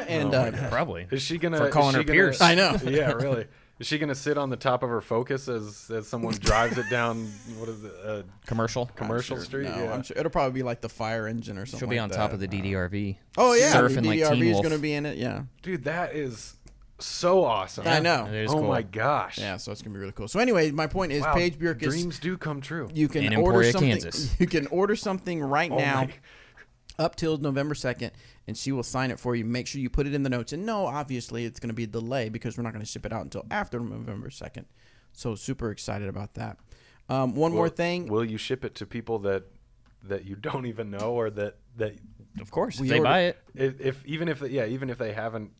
S1: And
S3: Probably.
S2: Is she gonna
S3: For calling her Pierce.
S1: I know.
S2: Yeah, really. Is she gonna sit on the top of her Focus as someone drives it down? What is it?
S3: Commercial.
S2: Commercial
S1: sure,
S2: Street.
S1: No,
S2: Yeah.
S1: I'm sure it'll probably be like the fire engine or something.
S3: She'll be
S1: like
S3: on
S1: that.
S3: top of the DDRV.
S1: Oh yeah,
S3: surfing
S1: the
S3: like
S1: DDRV
S3: Teen
S1: is
S3: Wolf.
S1: going to be in it. Yeah,
S2: Dude, that is so awesome.
S1: I know.
S3: It is
S2: Oh
S3: cool.
S2: my gosh.
S1: Yeah, so it's gonna be really cool. So anyway, my point is,
S2: Wow,
S1: Paige Bjerkaas,
S2: dreams do come true.
S1: you can
S3: In
S1: order
S3: Emporia,
S1: something.
S3: Kansas.
S1: You can order something right
S2: Oh
S1: now,
S2: my-
S1: up till November 2nd, and she will sign it for you. Make sure you put it in the notes. And no, obviously, it's going to be a delay because we're not going to ship it out until after November 2nd. So super excited about that. One more thing.
S2: Will you ship it to people that you don't even know, or that
S3: Of course,
S1: We
S3: if they
S1: order-
S3: buy it.
S2: even if they haven't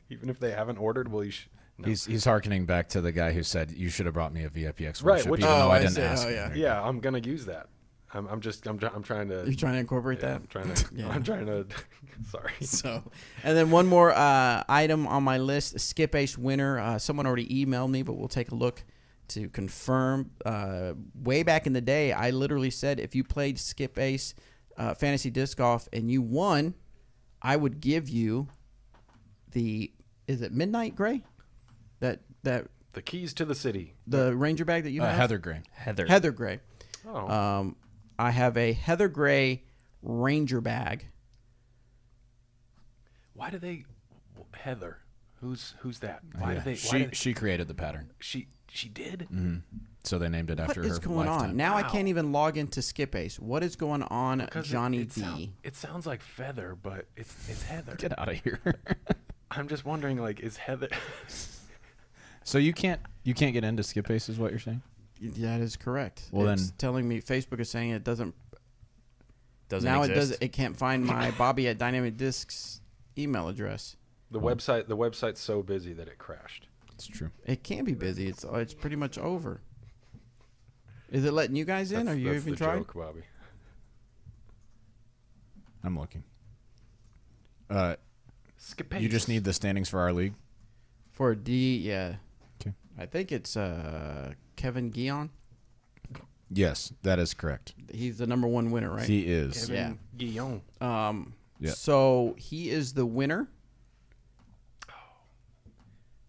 S2: even if they haven't ordered, will you? No.
S4: He's hearkening back to the guy who said you should have brought me a VIPX
S2: Right,
S4: worship,
S2: which-
S4: even though
S1: Oh,
S4: I
S1: I
S4: didn't
S1: see.
S4: ask.
S1: Oh, yeah.
S2: Yeah, I'm gonna use that. I'm trying to.
S1: You're trying to incorporate
S2: yeah,
S1: that?
S2: I'm trying to.
S1: Yeah.
S2: I'm trying to. Sorry.
S1: So, and then one more item on my list, Skip Ace winner. Someone already emailed me, but we'll take a look to confirm. Way back in the day, I literally said if you played Skip Ace Fantasy Disc Golf and you won, I would give you is it Midnight Gray? That
S2: The keys to the city.
S1: the Ranger bag that you have?
S4: Heather Gray.
S1: Heather Gray.
S2: Oh.
S1: I have a Heather Gray Ranger bag.
S2: Why do they? Heather. Who's that? Why
S4: Yeah.
S2: do they?
S4: She created the pattern,
S2: She did.
S4: so they named it
S1: What
S4: after
S1: is
S4: her
S1: going
S4: lifetime.
S1: on? Now I
S2: Wow.
S1: can't even log into Skip Ace. What is going on,
S2: Because
S1: Johnny
S2: it
S1: D?
S2: It sounds like feather, but it's Heather.
S4: Get out of here.
S2: I'm just wondering, like, is Heather?
S4: So you can't get into Skip Ace, is what you're saying?
S1: That is correct.
S4: Well,
S1: it's
S4: then-
S1: telling me Facebook is saying it doesn't.
S3: Doesn't
S1: Now
S3: exist.
S1: it can't find my Bobby at Dynamic Discs email address.
S2: The website's so busy that it crashed.
S4: It's true.
S1: It can be busy. It's pretty much over. Is it letting you guys in? Are you
S2: That's
S1: even
S2: the
S1: trying?
S2: joke, Bobby.
S4: I'm looking.
S2: Skip
S4: You just need the standings for our league.
S1: For D, yeah.
S4: Okay.
S1: I think it's Kevin Guion.
S4: Yes, that is correct.
S1: He's the number one winner, right?
S4: He is.
S2: Kevin Guillaume.
S4: Yeah.
S1: So he is the winner.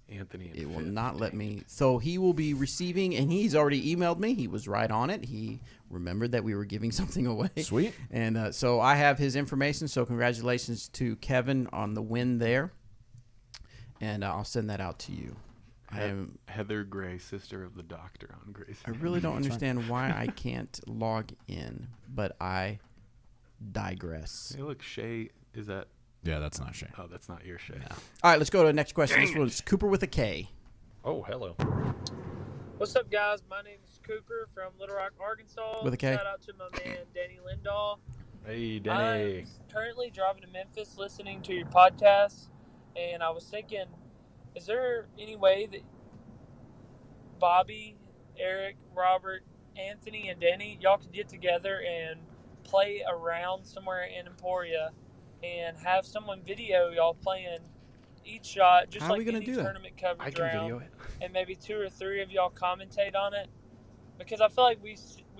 S2: Anthony. And
S1: It will
S2: Fifth.
S1: not let me. So he will be receiving, and he's already emailed me. He was right on it. He remembered that we were giving something away.
S4: Sweet.
S1: And so I have his information. So congratulations to Kevin on the win there. And I'll send that out to you.
S2: Heather Gray, sister of the doctor on Grace.
S1: I really don't understand why I can't log in, but I digress.
S2: Hey, look, Shay. Is that?
S4: Yeah, that's not Shay.
S2: Oh, that's not your Shay.
S1: All right, let's go to the next question. This one's Cooper with a K.
S2: Oh, hello.
S8: What's up, guys? My name is Cooper from Little Rock, Arkansas.
S1: With a K.
S8: Shout out to my man, Danny Lindahl.
S2: Hey, Danny.
S8: I'm currently driving to Memphis listening to your podcast, and I was thinking, is there any way that Bobby, Eric, Robert, Anthony, and Danny, y'all could get together and play around somewhere in Emporia and have someone video y'all playing each shot, just
S1: How are
S8: like
S1: we gonna
S8: any
S1: do that?
S8: tournament coverage
S2: I can
S8: round,
S2: video it.
S8: and maybe 2 or 3 of y'all commentate on it, because I feel like we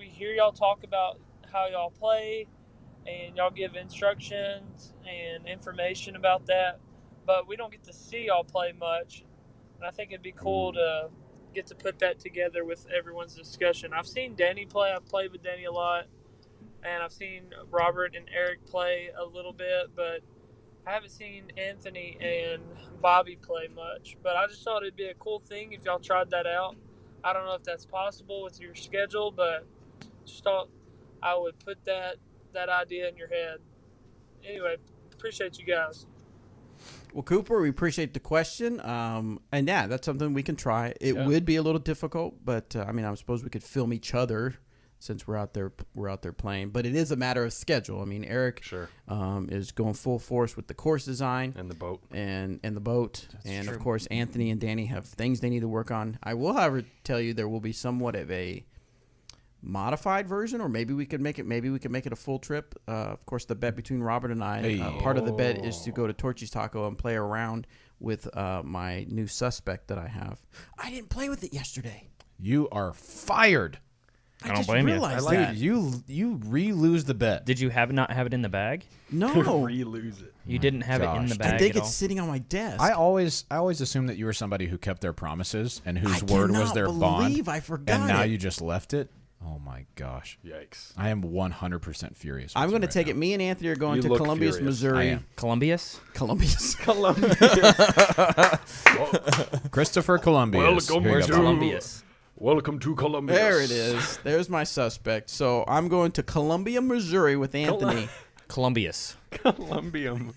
S8: hear y'all talk about how y'all play and y'all give instructions and information about that, but we don't get to see y'all play much, and I think it'd be cool to get to put that together with everyone's discussion. I've seen Danny play. I've played with Danny a lot, and I've seen Robert and Eric play a little bit, but I haven't seen Anthony and Bobby play much. But I just thought it'd be a cool thing if y'all tried that out. I don't know if that's possible with your schedule, but just thought I would put that that idea in your head. Anyway, appreciate you guys.
S1: Well, Cooper, we appreciate the question. And yeah, that's something we can try. It would be a little difficult, but I mean, I suppose we could film each other since we're out there playing. But it is a matter of schedule. I mean, Eric is going full force with the course design
S2: and the boat,
S1: and the boat,
S3: That's true.
S1: of course, Anthony and Danny have things they need to work on. I will, however, tell you there will be somewhat of a modified version, or maybe we could make it a full trip. Of course, the bet between Robert and I, part of the bet is to go to Torchy's Taco and play around with my new suspect that I have. I didn't play with it yesterday.
S4: You are fired.
S3: I don't blame you.
S1: That.
S4: You re-lose the bet.
S3: Did you not have it in the bag?
S1: No,
S2: re-lose it.
S3: You didn't have it in the bag.
S1: I think
S3: at
S1: it's
S3: all?
S1: sitting on my desk.
S4: I always assumed that you were somebody who kept their promises and whose word was their bond.
S1: I forgot
S4: and now
S1: it.
S4: you just left it. Oh my gosh!
S2: Yikes!
S4: I am 100% furious.
S1: I'm
S4: going to
S1: take it. Me and Anthony are going to
S2: look
S1: Columbus,
S2: furious.
S1: Missouri.
S4: I am.
S3: Columbius?
S4: Christopher Columbus.
S2: Welcome
S4: Here you
S2: to
S4: go.
S3: Columbius.
S2: Welcome to Columbus.
S1: There it is. There's my suspect. So I'm going to Columbia, Missouri with Anthony.
S3: Columbius.
S2: Columbium.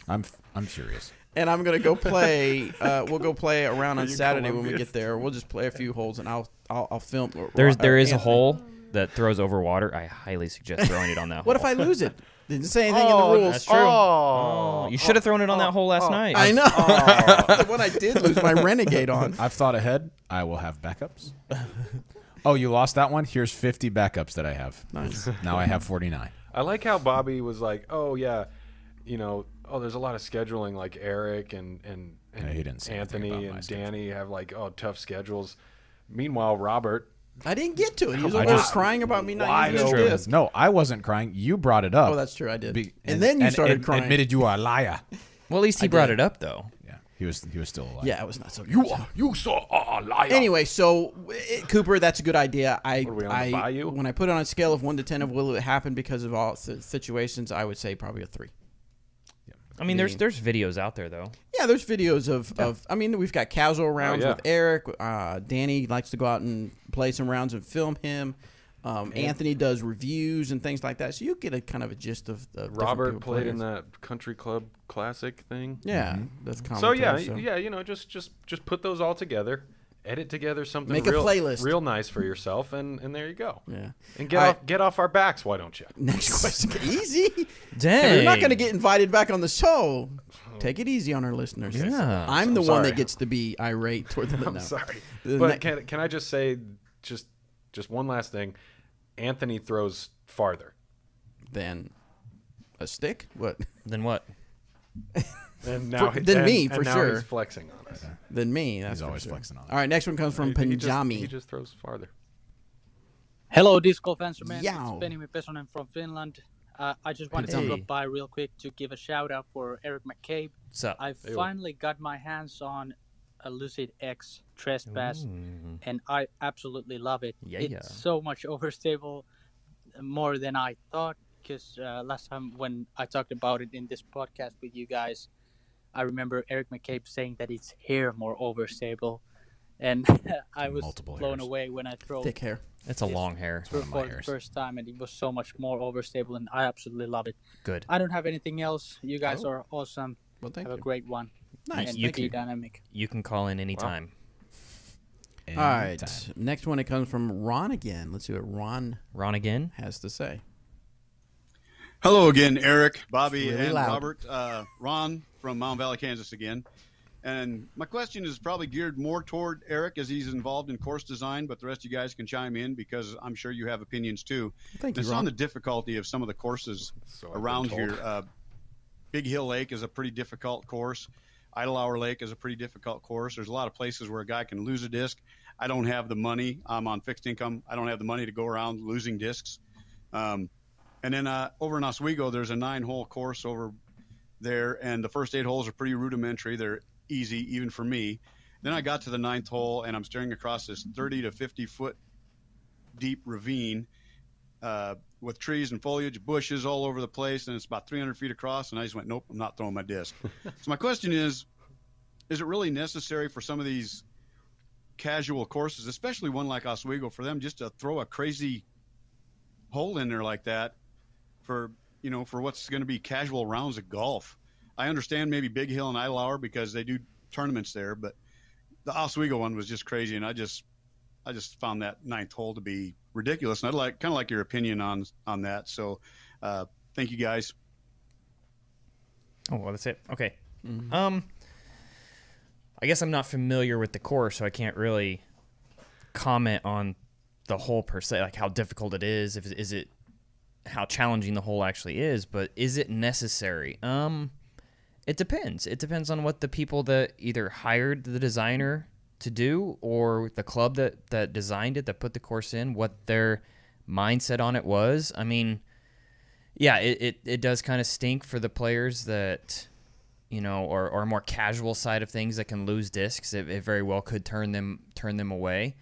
S4: I'm furious.
S1: And I'm gonna go play. We'll go play around on
S2: you
S1: Saturday when we
S2: Columbius?
S1: get there. We'll just play a few holes, and I'll film.
S3: There is a
S1: Anthony.
S3: hole that throws over water. I highly suggest throwing it on that hole.
S1: What if I lose it? Didn't say anything in the rules.
S3: That's true. Oh, you should have thrown it on that hole last night.
S1: I know. The one I did lose my Renegade on.
S4: I've thought ahead. I will have backups. Oh, you lost that one? Here's 50 backups that I have.
S1: Nice.
S4: Now I have 49.
S2: I like how Bobby was like, "Oh yeah, there's a lot of scheduling. Like Eric and
S4: Yeah, he didn't say anything
S2: Anthony
S4: about my
S2: and
S4: schedule.
S2: Danny have like tough schedules. Meanwhile, Robert,
S1: I didn't get to it. He was
S4: I
S1: over
S4: just-
S1: crying about me not
S2: Why
S1: using
S2: no?
S1: his disc.
S4: No, I wasn't crying. You brought it up.
S1: Oh, that's true. I did. And then you started crying.
S4: Admitted you are a liar.
S3: Well, at least he brought it up, though.
S4: Yeah, he was still alive.
S1: Yeah, it was not so good.
S2: you saw a liar.
S1: Anyway, so Cooper, that's a good idea.
S2: What are we on the bayou?
S1: When I put it on a scale of 1 to 10 of will it happen because of all situations, I would say probably a 3.
S3: I mean, there's videos out there, though.
S1: Yeah, there's videos of I mean, we've got casual rounds
S2: yeah.
S1: with Eric. Danny likes to go out and play some rounds and film him. Anthony does reviews and things like that. So you get a kind of a gist of the different
S2: Robert
S1: people
S2: played in
S1: players.
S2: that country club classic thing.
S1: Yeah, that's
S2: So yeah,
S1: commentary,
S2: just put those all together, edit together something
S1: Make a
S2: real,
S1: playlist.
S2: real nice for yourself, and there you go.
S1: Yeah.
S2: And
S1: All right.
S2: get off our backs, why don't you?
S1: Next question. Easy.
S3: Dang.
S1: We're not going to get invited back on the show. Take it easy on our listeners.
S3: Yeah.
S1: I'm the one
S2: sorry.
S1: that gets to be irate toward the
S2: I'm sorry,
S1: The
S2: but
S1: ne-
S2: can I just say just one last thing? Anthony throws farther.
S1: Then a stick? What?
S3: Then what?
S2: And now
S1: Than me, for
S2: and now
S1: sure.
S2: he's flexing on us.
S1: Then me. That's
S4: He's
S1: for
S4: always
S1: sure.
S4: flexing on us.
S1: All right, next one comes from
S2: He
S1: Panjami.
S2: just throws farther.
S9: Hello, Disc Golf Answer Man.
S1: Yow.
S9: It's Benjamin Pesonen from Finland. I just wanted
S1: Hey.
S9: to drop by real quick to give a shout out for Eric McCabe.
S3: What's up?
S9: I finally got my hands on a Lucid X Trespass, and I absolutely love it.
S3: Yeah.
S9: It's so much overstable, more than I thought. Because last time when I talked about it in this podcast with you guys, I remember Eric McCabe saying that it's hair more overstable, and I was
S4: Multiple
S9: blown
S4: hairs.
S9: away when I throw
S1: Thick hair.
S3: It's a long hair.
S4: one of my
S9: for the
S4: hairs.
S9: first time, and it was so much more overstable, and I absolutely love it.
S3: Good.
S9: I don't have anything else. You guys are awesome.
S1: Well, thank
S9: Have a
S1: you.
S9: great one.
S1: Nice.
S9: And
S3: You
S9: be
S3: can-
S9: dynamic.
S3: You can call in anytime.
S1: All right. Next one, it comes from Ron again. Let's see what Ron
S3: Ron again?
S1: has to say.
S5: Hello again, Eric, Bobby,
S1: Really
S5: and
S1: loud.
S5: Robert. Ron from Mountain Valley, Kansas again. And my question is probably geared more toward Eric as he's involved in course design, but the rest of you guys can chime in because I'm sure you have opinions too.
S1: Thank you,
S5: It's
S1: Ron.
S5: on the difficulty of some of the courses
S2: So I've been
S5: around
S2: told.
S5: here. Big Hill Lake is a pretty difficult course. Idle Hour Lake is a pretty difficult course. There's a lot of places where a guy can lose a disc. I don't have the money. I'm on fixed income. I don't have the money to go around losing discs. And then over in Oswego, there's a 9-hole course over there, and the first 8 holes are pretty rudimentary. They're easy, even for me. Then I got to the 9th hole, and I'm staring across this 30 to 50 foot deep ravine with trees and foliage, bushes all over the place, and it's about 300 feet across. And I just went, nope, I'm not throwing my disc. So my question is it really necessary for some of these casual courses, especially one like Oswego, for them just to throw a crazy hole in there like that? for what's going to be casual rounds of golf. I understand maybe Big Hill and Idlehour because they do tournaments there, but the Oswego one was just crazy, and I just found that ninth hole to be ridiculous, and I'd kind of like your opinion on that. So, thank you guys.
S3: Oh, well, that's it. Okay. I guess I'm not familiar with the course, so I can't really comment on the hole per se, like how difficult it is. Is it how challenging the hole actually is? But is it necessary? It depends. It depends on what the people that either hired the designer to do or the club that designed it, that put the course in, what their mindset on it was. I mean, yeah, it does kind of stink for the players that, or more casual side of things that can lose discs. It very well could turn them away.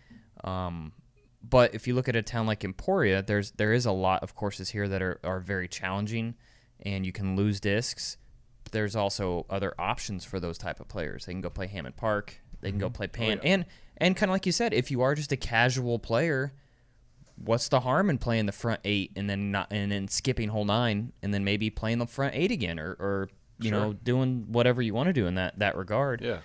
S3: But if you look at a town like Emporia, there is a lot of courses here that are very challenging, and you can lose discs. But there's also other options for those type of players. They can go play Hammond Park. They can go play Pan.
S2: Oh, yeah.
S3: And kind of like you said, if you are just a casual player, what's the harm in playing the front 8 and then skipping hole 9 and then maybe playing the front 8 again or doing whatever you want to do in that regard.
S2: Yeah.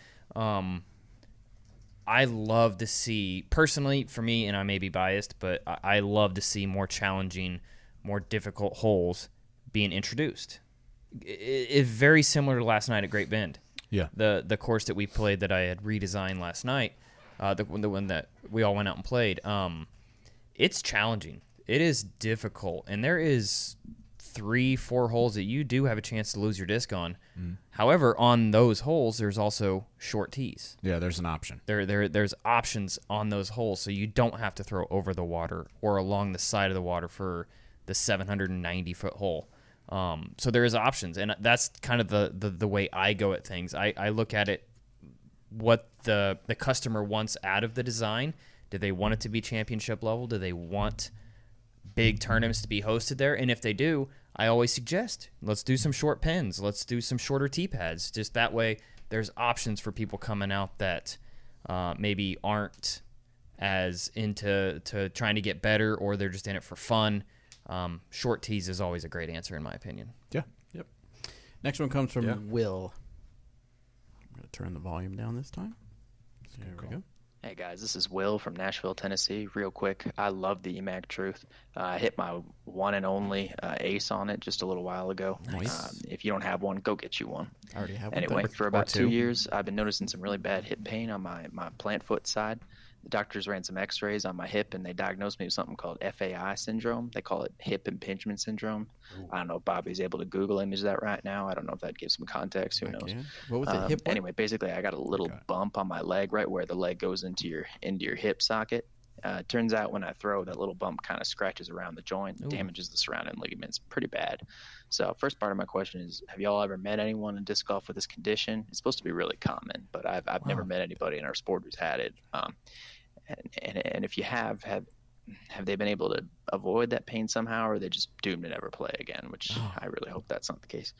S3: I love to see, personally, for me, and I may be biased, but I love to see more challenging, more difficult holes being introduced. It's very similar to last night at Great Bend.
S4: Yeah.
S3: The course that we played that I had redesigned last night, the one that we all went out and played, it's challenging. It is difficult, and there is 3-4 holes that you do have a chance to lose your disc on. However, on those holes, there's also short tees.
S4: Yeah, there's an option.
S3: There's options on those holes, so you don't have to throw over the water or along the side of the water for the 790-foot hole. So there is options, and that's kind of the way I go at things. I look at it, what the customer wants out of the design. Do they want it to be championship level? Do they want big tournaments to be hosted there? And if they do, I always suggest, let's do some short pins. Let's do some shorter tee pads. Just that way there's options for people coming out that maybe aren't as into trying to get better, or they're just in it for fun. Short tees is always a great answer, in my opinion.
S4: Yeah.
S1: Yep. Next one comes from
S2: Yeah.
S1: Will. I'm going to turn the volume down this time. There we go.
S10: Hey guys, this is Will from Nashville, Tennessee. Real quick, I love the EMAG Truth. I hit my one and only ace on it just a little while ago.
S1: Nice.
S10: If you don't have one, go get you one.
S1: I already have one.
S10: Anyway,
S1: Thanks.
S10: for about
S3: two.
S10: 2 years, I've been noticing some really bad hip pain on my plant foot side. The doctors ran some x-rays on my hip, and they diagnosed me with something called FAI syndrome. They call it hip impingement syndrome.
S2: Ooh.
S10: I don't know if Bobby's able to Google image that right now. I don't know if that gives some context. Who knows?
S1: Okay. What was it? Hip what?
S10: Anyway, basically, I got a little bump on my leg, right where the leg goes into your hip socket. Turns out when I throw, that little bump kind of scratches around the joint, damages the surrounding ligaments pretty bad. So first part of my question is, have y'all ever met anyone in disc golf with this condition? It's supposed to be really common, but I've never met anybody in our sport who's had it. And if you have they been able to avoid that pain somehow, or are they just doomed to never play again, which I really hope that's not the case.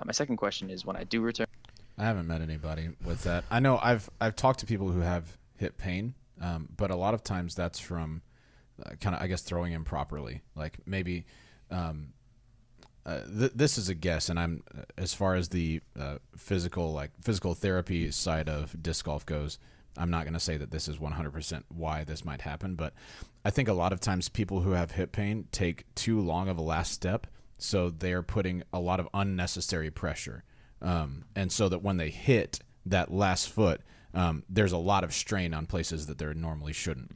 S10: My second question is, when I do return...
S4: I haven't met anybody with that. I know I've talked to people who have hip pain, but a lot of times that's from kind of, I guess, throwing improperly. Like maybe this is a guess, and I'm as far as the physical therapy side of disc golf goes, I'm not going to say that this is 100% why this might happen, but I think a lot of times people who have hip pain take too long of a last step, so they're putting a lot of unnecessary pressure. And so that when they hit that last foot, there's a lot of strain on places that there normally shouldn't.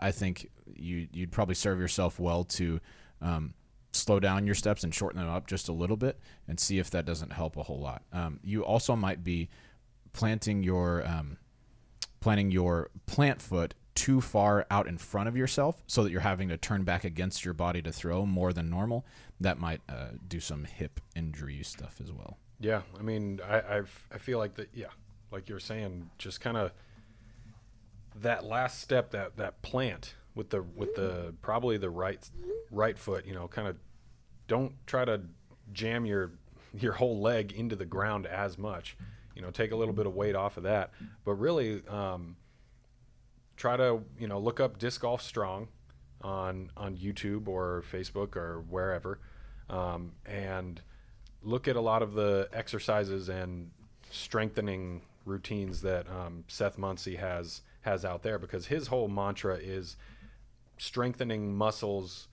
S4: I think you'd probably serve yourself well to slow down your steps and shorten them up just a little bit and see if that doesn't help a whole lot. You also might be planting your plant foot too far out in front of yourself so that you're having to turn back against your body to throw more than normal. That might do some hip injury stuff as well.
S2: Yeah, I mean, I feel like that. Yeah, like you were saying, just kind of that last step, that plant with the probably the right foot. Kind of don't try to jam your whole leg into the ground as much. Take a little bit of weight off of that, but really try to look up Disc Golf Strong on YouTube or Facebook or wherever. and look at a lot of the exercises and strengthening routines that Seth Muncie has out there, because his whole mantra is strengthening muscles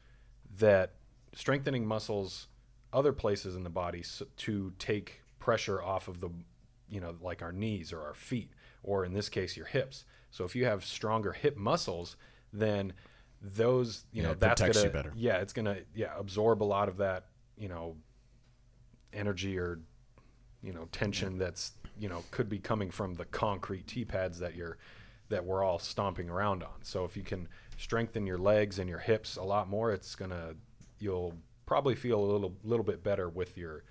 S2: other places in the body to take pressure off of the, like our knees or our feet, or in this case your hips. So if you have stronger hip muscles, then those,
S4: it
S2: that's
S4: protects
S2: gonna,
S4: you better.
S2: Yeah, it's gonna absorb a lot of that, energy or tension that's could be coming from the concrete T-pads that we're all stomping around on. So if you can strengthen your legs and your hips a lot more, you'll probably feel a little bit better with your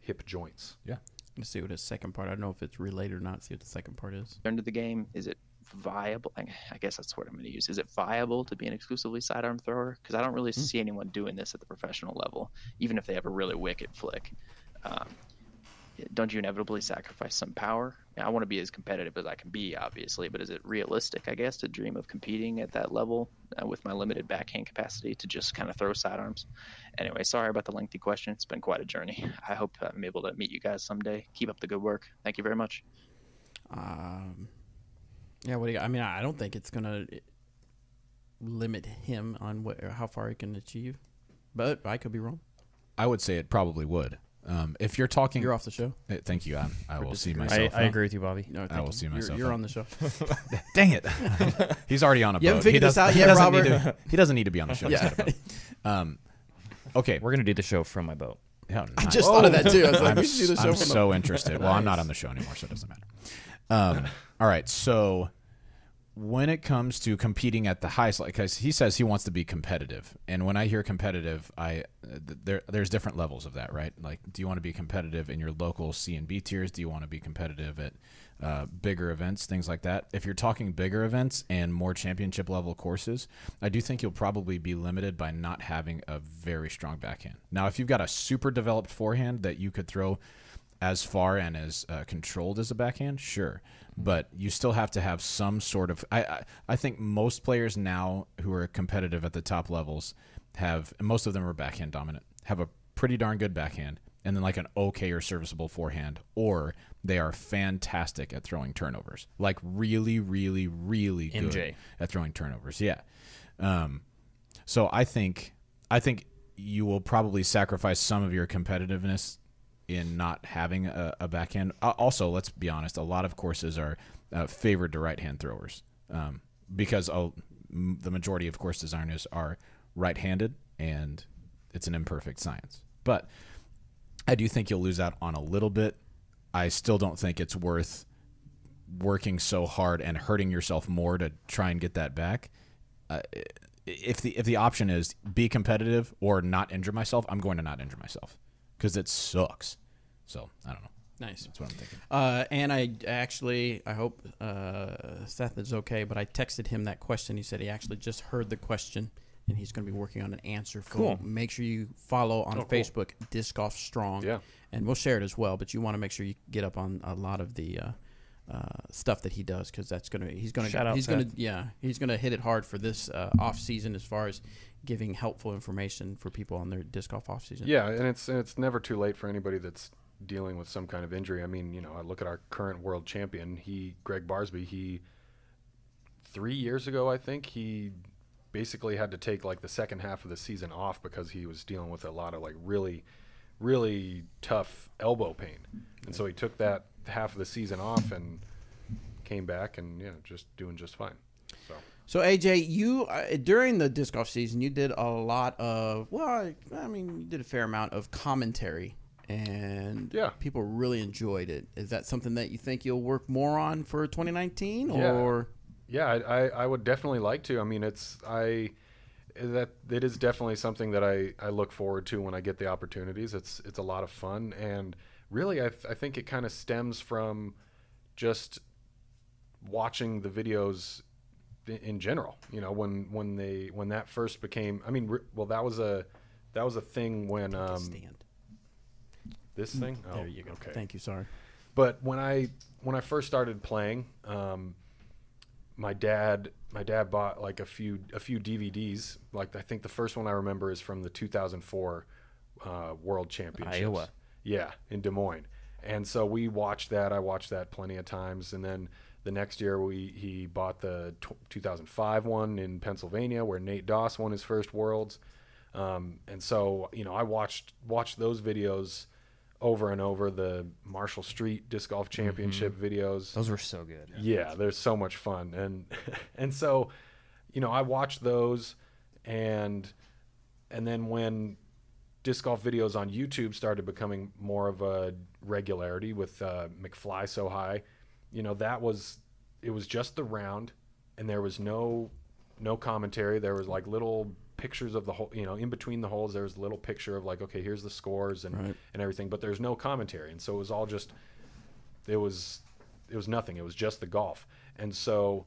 S2: hip joints.
S4: Yeah.
S1: Let's see what his second part. I don't know if it's related or not. See what the second part is.
S10: End of the game, is it viable? I guess that's the word I'm going to use. Is it viable to be an exclusively sidearm thrower? Because I don't really see anyone doing this at the professional level, even if they have a really wicked flick. Don't you inevitably sacrifice some power? I want to be as competitive as I can be, obviously, but is it realistic, I guess, to dream of competing at that level with my limited backhand capacity to just kind of throw sidearms? Anyway, sorry about the lengthy question. It's been quite a journey. I hope I'm able to meet you guys someday. Keep up the good work. Thank you very much.
S1: Yeah, I don't think it's going to limit him on how far he can achieve, but I could be wrong.
S4: I would say it probably would. If you're talking,
S1: you're off the show.
S4: Thank you. I will see myself.
S3: I agree with you, Bobby.
S1: No,
S4: I will see myself.
S1: You're on the show.
S4: Dang it! He's already on a boat.
S1: You haven't figured this out yet, Robert?
S4: He doesn't need to be on the show.
S1: Yeah.
S4: Okay,
S3: we're gonna do the show from my boat.
S4: Yeah, nice.
S1: I just thought of that too. I was like, we should do the show.
S4: I'm so interested. Well, I'm not on the show anymore, so it doesn't matter. All right, so when it comes to competing at the highest, because he says he wants to be competitive, and when I hear competitive, there's different levels of that, right? Like, do you want to be competitive in your local C and B tiers? Do you want to be competitive at bigger events, things like that? If you're talking bigger events and more championship level courses, I do think you'll probably be limited by not having a very strong backhand. Now, if you've got a super developed forehand that you could throw as far and as controlled as a backhand, sure. But you still have to have some sort of... I think most players now who are competitive at the top levels have... most of them are backhand dominant, have a pretty darn good backhand, and then like an okay or serviceable forehand, or they are fantastic at throwing turnovers. Like really, really, really good
S3: MJ. At
S4: throwing turnovers. Yeah. So I think you will probably sacrifice some of your competitiveness in not having a backhand. Also, let's be honest, a lot of courses are favored to right-hand throwers because the majority of course designers are right-handed, and it's an imperfect science. But I do think you'll lose out on a little bit. I still don't think it's worth working so hard and hurting yourself more to try and get that back. If the option is be competitive or not injure myself, I'm going to not injure myself, because it sucks. So I don't know.
S1: Nice.
S4: That's what I'm thinking.
S1: And I hope Seth is okay, but I texted him that question. He said he actually just heard the question, and he's going to be working on an answer for
S3: Cool.
S1: it. Make sure you follow on Facebook, Disc Golf Strong.
S2: Yeah.
S1: And we'll share it as well, but you want to make sure you get up on a lot of the stuff that he does, because he's gonna hit it hard for this off season as far as giving helpful information for people on their disc golf off season.
S2: Yeah, and it's never too late for anybody that's dealing with some kind of injury. I mean, I look at our current world champion, Greg Barsby. 3 years ago, I think, he basically had to take like the second half of the season off because he was dealing with a lot of like really, really tough elbow pain, and so he took that half of the season off and came back and just doing just fine.
S1: So AJ, you during the disc golf season, you did a lot of you did a fair amount of commentary, and people really enjoyed it. Is that something that you think you'll work more on for 2019, or?
S2: Yeah, I would definitely like to. I mean, it is definitely something that I look forward to when I get the opportunities. It's a lot of fun, and really I think it kind of stems from just watching the videos in general. When that first became, that was a thing when this thing. Oh,
S1: there you go.
S2: Okay.
S1: Thank you. Sorry.
S2: But when I first started playing, my dad bought like a few DVDs. Like I think the first one I remember is from the 2004 World Championships.
S3: Iowa.
S2: Yeah, in Des Moines. And so we watched that. I watched that plenty of times. And then the next year he bought the 2005 one in Pennsylvania where Nate Doss won his first Worlds. And so, I watched those videos over and over, the Marshall Street Disc Golf Championship videos.
S3: Those were so good.
S2: Yeah, they're so much fun. And so, I watched those, and then when disc golf videos on YouTube started becoming more of a regularity with McFly So High, it was just the round, and there was no commentary. There was like little pictures of the hole, in between the holes. There was a little picture of like, okay, here's the scores and everything, but there's no commentary. And so it was all just, it was nothing. It was just the golf. And so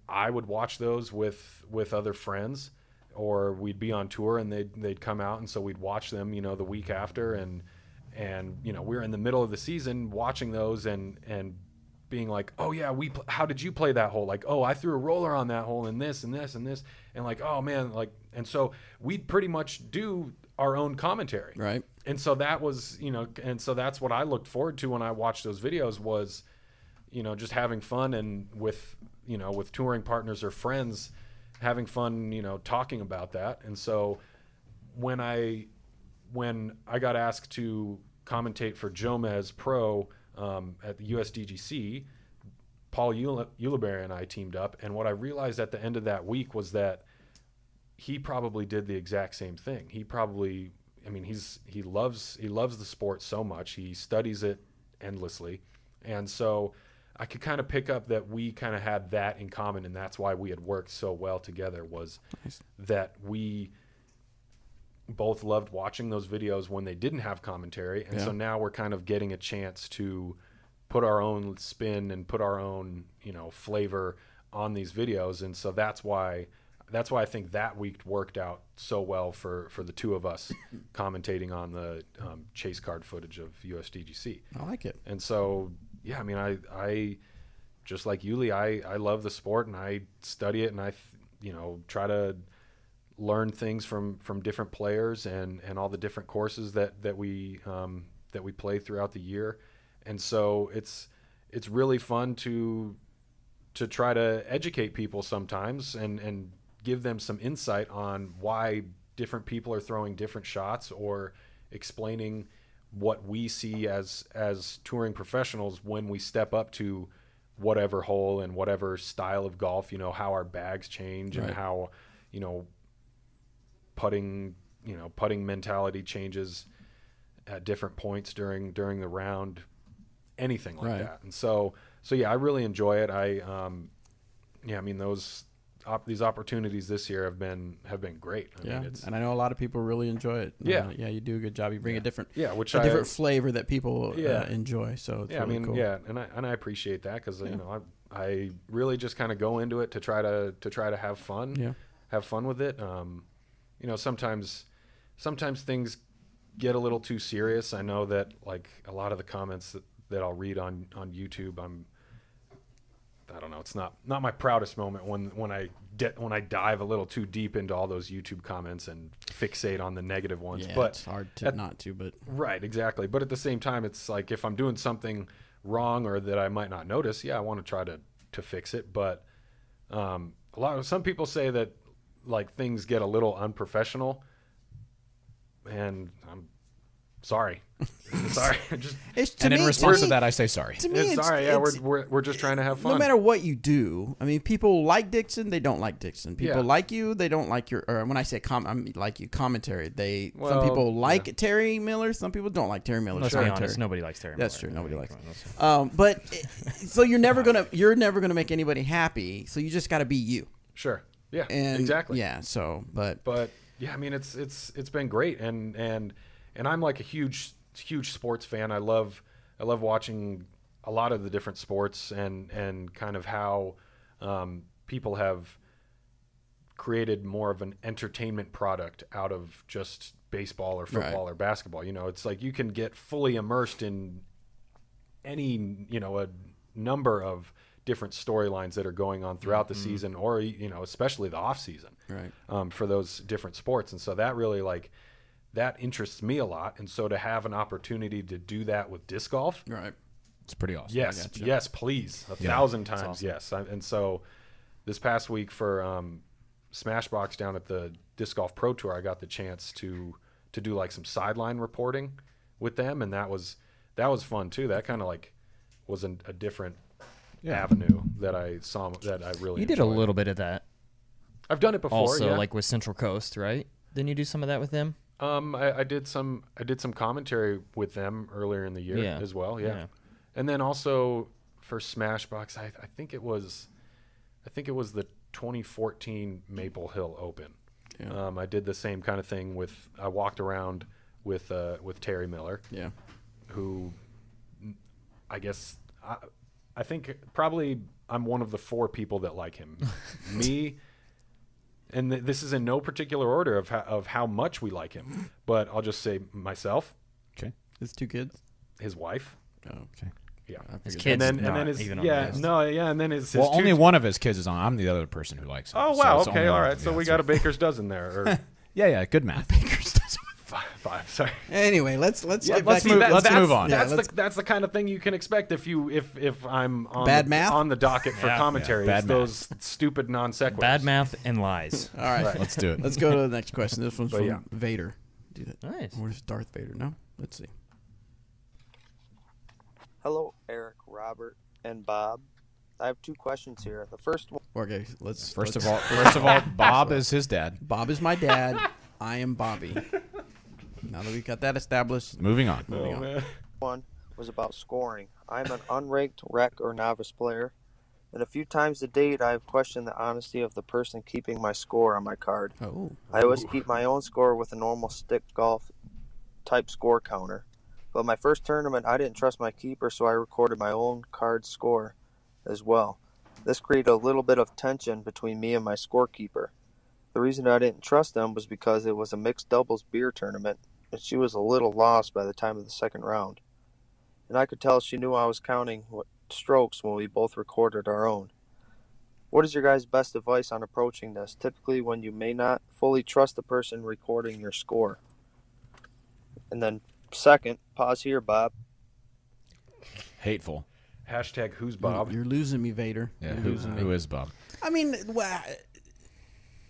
S2: I would watch those with other friends, or we'd be on tour and they'd come out, and so we'd watch them, the week after, and we're in the middle of the season watching those and being like, oh yeah, how did you play that hole? Like, oh, I threw a roller on that hole and this and this and this, and like, oh man, like, and so we'd pretty much do our own commentary,
S1: right?
S2: And so that was, and so that's what I looked forward to when I watched those videos was, just having fun, and with touring partners or friends, having fun, talking about that. And so when I got asked to commentate for Jomez Pro at the USDGC, Paul Ulibarri and I teamed up, and what I realized at the end of that week was that he probably did the exact same thing. He probably, he loves the sport so much. He studies it endlessly. And so I could kind of pick up that we kind of had that in common, and that's why we had worked so well together, was that we both loved watching those videos when they didn't have commentary. And so now we're kind of getting a chance to put our own spin and put our own, flavor on these videos. And so that's why I think that week worked out so well for the two of us commentating on the chase card footage of USDGC.
S1: I like it.
S2: And so, yeah, I just like Yuli, I love the sport, and I study it, and I, try to learn things from different players and all the different courses that we play throughout the year. And so it's really fun to try to educate people sometimes and give them some insight on why different people are throwing different shots, or explaining what we see as touring professionals when we step up to whatever hole and whatever style of golf, how our bags change and how, putting mentality changes at different points during the round, anything like that. And so yeah, I really enjoy it. These opportunities this year have been great.
S1: And I know a lot of people really enjoy it.
S2: Yeah,
S1: you do a good job. You bring a different different flavor that people enjoy. So it's really cool.
S2: and I appreciate that, because I really just kind of go into it to try to have fun. Have fun with it. Sometimes things get a little too serious. I know that, like, a lot of the comments that I'll read on YouTube, I don't know. It's not my proudest moment when I dive a little too deep into all those YouTube comments and fixate on the negative ones.
S1: Yeah,
S2: but
S1: it's hard not to. But
S2: right, exactly. But at the same time, it's like, if I'm doing something wrong or that I might not notice, I want to try to fix it. But some people say that, like, things get a little unprofessional, and I'm sorry. Sorry.
S4: In response to that, I say sorry.
S1: To me,
S2: sorry. Yeah, we're just trying to have fun.
S1: No matter what you do, people like Dixon, they don't like Dixon. People like you, they don't like your. Or when I say commentary, some people like Terry Miller, some people don't like Terry Miller.
S3: Let's be honest, nobody likes Terry Miller.
S1: That's true. Nobody likes. But so you're never gonna make anybody happy. So you just got to be you.
S2: Sure. Yeah.
S1: Exactly. Yeah. So, but
S2: yeah, it's been great, and I'm like a huge sports fan. I love watching a lot of the different sports, and kind of how people have created more of an entertainment product out of just baseball or football or basketball. It's like you can get fully immersed in any, a number of different storylines that are going on throughout the season, or especially the off season, for those different sports. And so that really, like, that interests me a lot. And so to have an opportunity to do that with disc golf,
S1: Right.
S4: It's pretty awesome.
S2: yes, please, 1,000 times,
S3: awesome.
S2: yes. And so this past week for Smashbox down at the Disc Golf Pro Tour, I got the chance to do like some sideline reporting with them, and that was fun too. That kind of like was a different avenue that I saw that I really
S3: You did
S2: enjoyed.
S3: a little bit of that.
S2: I've done it before,
S3: Also,
S2: yeah.
S3: like with Central Coast, right? Didn't you do some of that with them?
S2: I did some commentary with them earlier in the year as well, yeah. And then also for Smashbox, I think it was the 2014 Maple Hill Open. Yeah. I did the same kind of thing I walked around with Terry Miller.
S1: Yeah.
S2: Who I guess I think probably I'm one of the 4 people that like him. Me, and this is in no particular order of how much we like him, but I'll just say myself.
S4: Okay.
S1: His 2 kids.
S2: His wife.
S1: Oh, okay.
S2: Yeah.
S3: His kids.
S2: And then his
S3: even on the list.
S2: and then his
S4: Well,
S2: two
S4: only one of his kids is on. I'm the other person who likes him.
S2: Oh
S4: so
S2: wow!
S4: it's
S2: Okay,
S4: only
S2: all
S4: one
S2: right.
S4: of them.
S2: So
S4: Yeah,
S2: we
S4: it's
S2: got a baker's dozen there. Or
S4: yeah, good math.
S1: Baker's dozen.
S2: 5. Sorry.
S1: Anyway, let's get
S4: let's
S1: back
S4: move-
S1: to
S4: let's move on.
S2: That's the kind of thing you can expect if I'm on
S1: Bad math?
S2: on the docket for commentary.
S4: Yeah,
S2: It's
S4: bad
S2: those stupid non sequiturs.
S3: Bad math and lies.
S1: All right.
S4: Let's do it.
S1: Let's go to the next question. This one's
S2: But
S1: from
S2: yeah.
S1: Vader. Do that.
S3: Nice.
S1: Where's Darth Vader? No? Let's see.
S11: Hello, Eric, Robert, and Bob. I have 2 questions here. The first one.
S1: Okay, let's
S4: First of all, Bob is his dad.
S1: Bob is my dad. I am Bobby. Now that we've got that established,
S4: Moving on.
S11: One was about scoring. I'm an unranked rec or novice player, and a few times to date I have questioned the honesty of the person keeping my score on my card.
S1: Oh.
S11: I always keep my own score with a normal stick golf type score counter. But my first tournament I didn't trust my keeper, so I recorded my own card score as well. This created a little bit of tension between me and my scorekeeper. The reason I didn't trust them was because it was a mixed doubles beer tournament, and she was a little lost by the time of the second round. And I could tell she knew I was counting strokes when we both recorded our own. What is your guys' best advice on approaching this, typically when you may not fully trust the person recording your score? And then second, pause here, Bob.
S4: Hateful.
S2: Hashtag who's Bob?
S1: You're losing me, Vader.
S4: Yeah,
S1: You're losing me.
S4: who is Bob?
S1: I mean,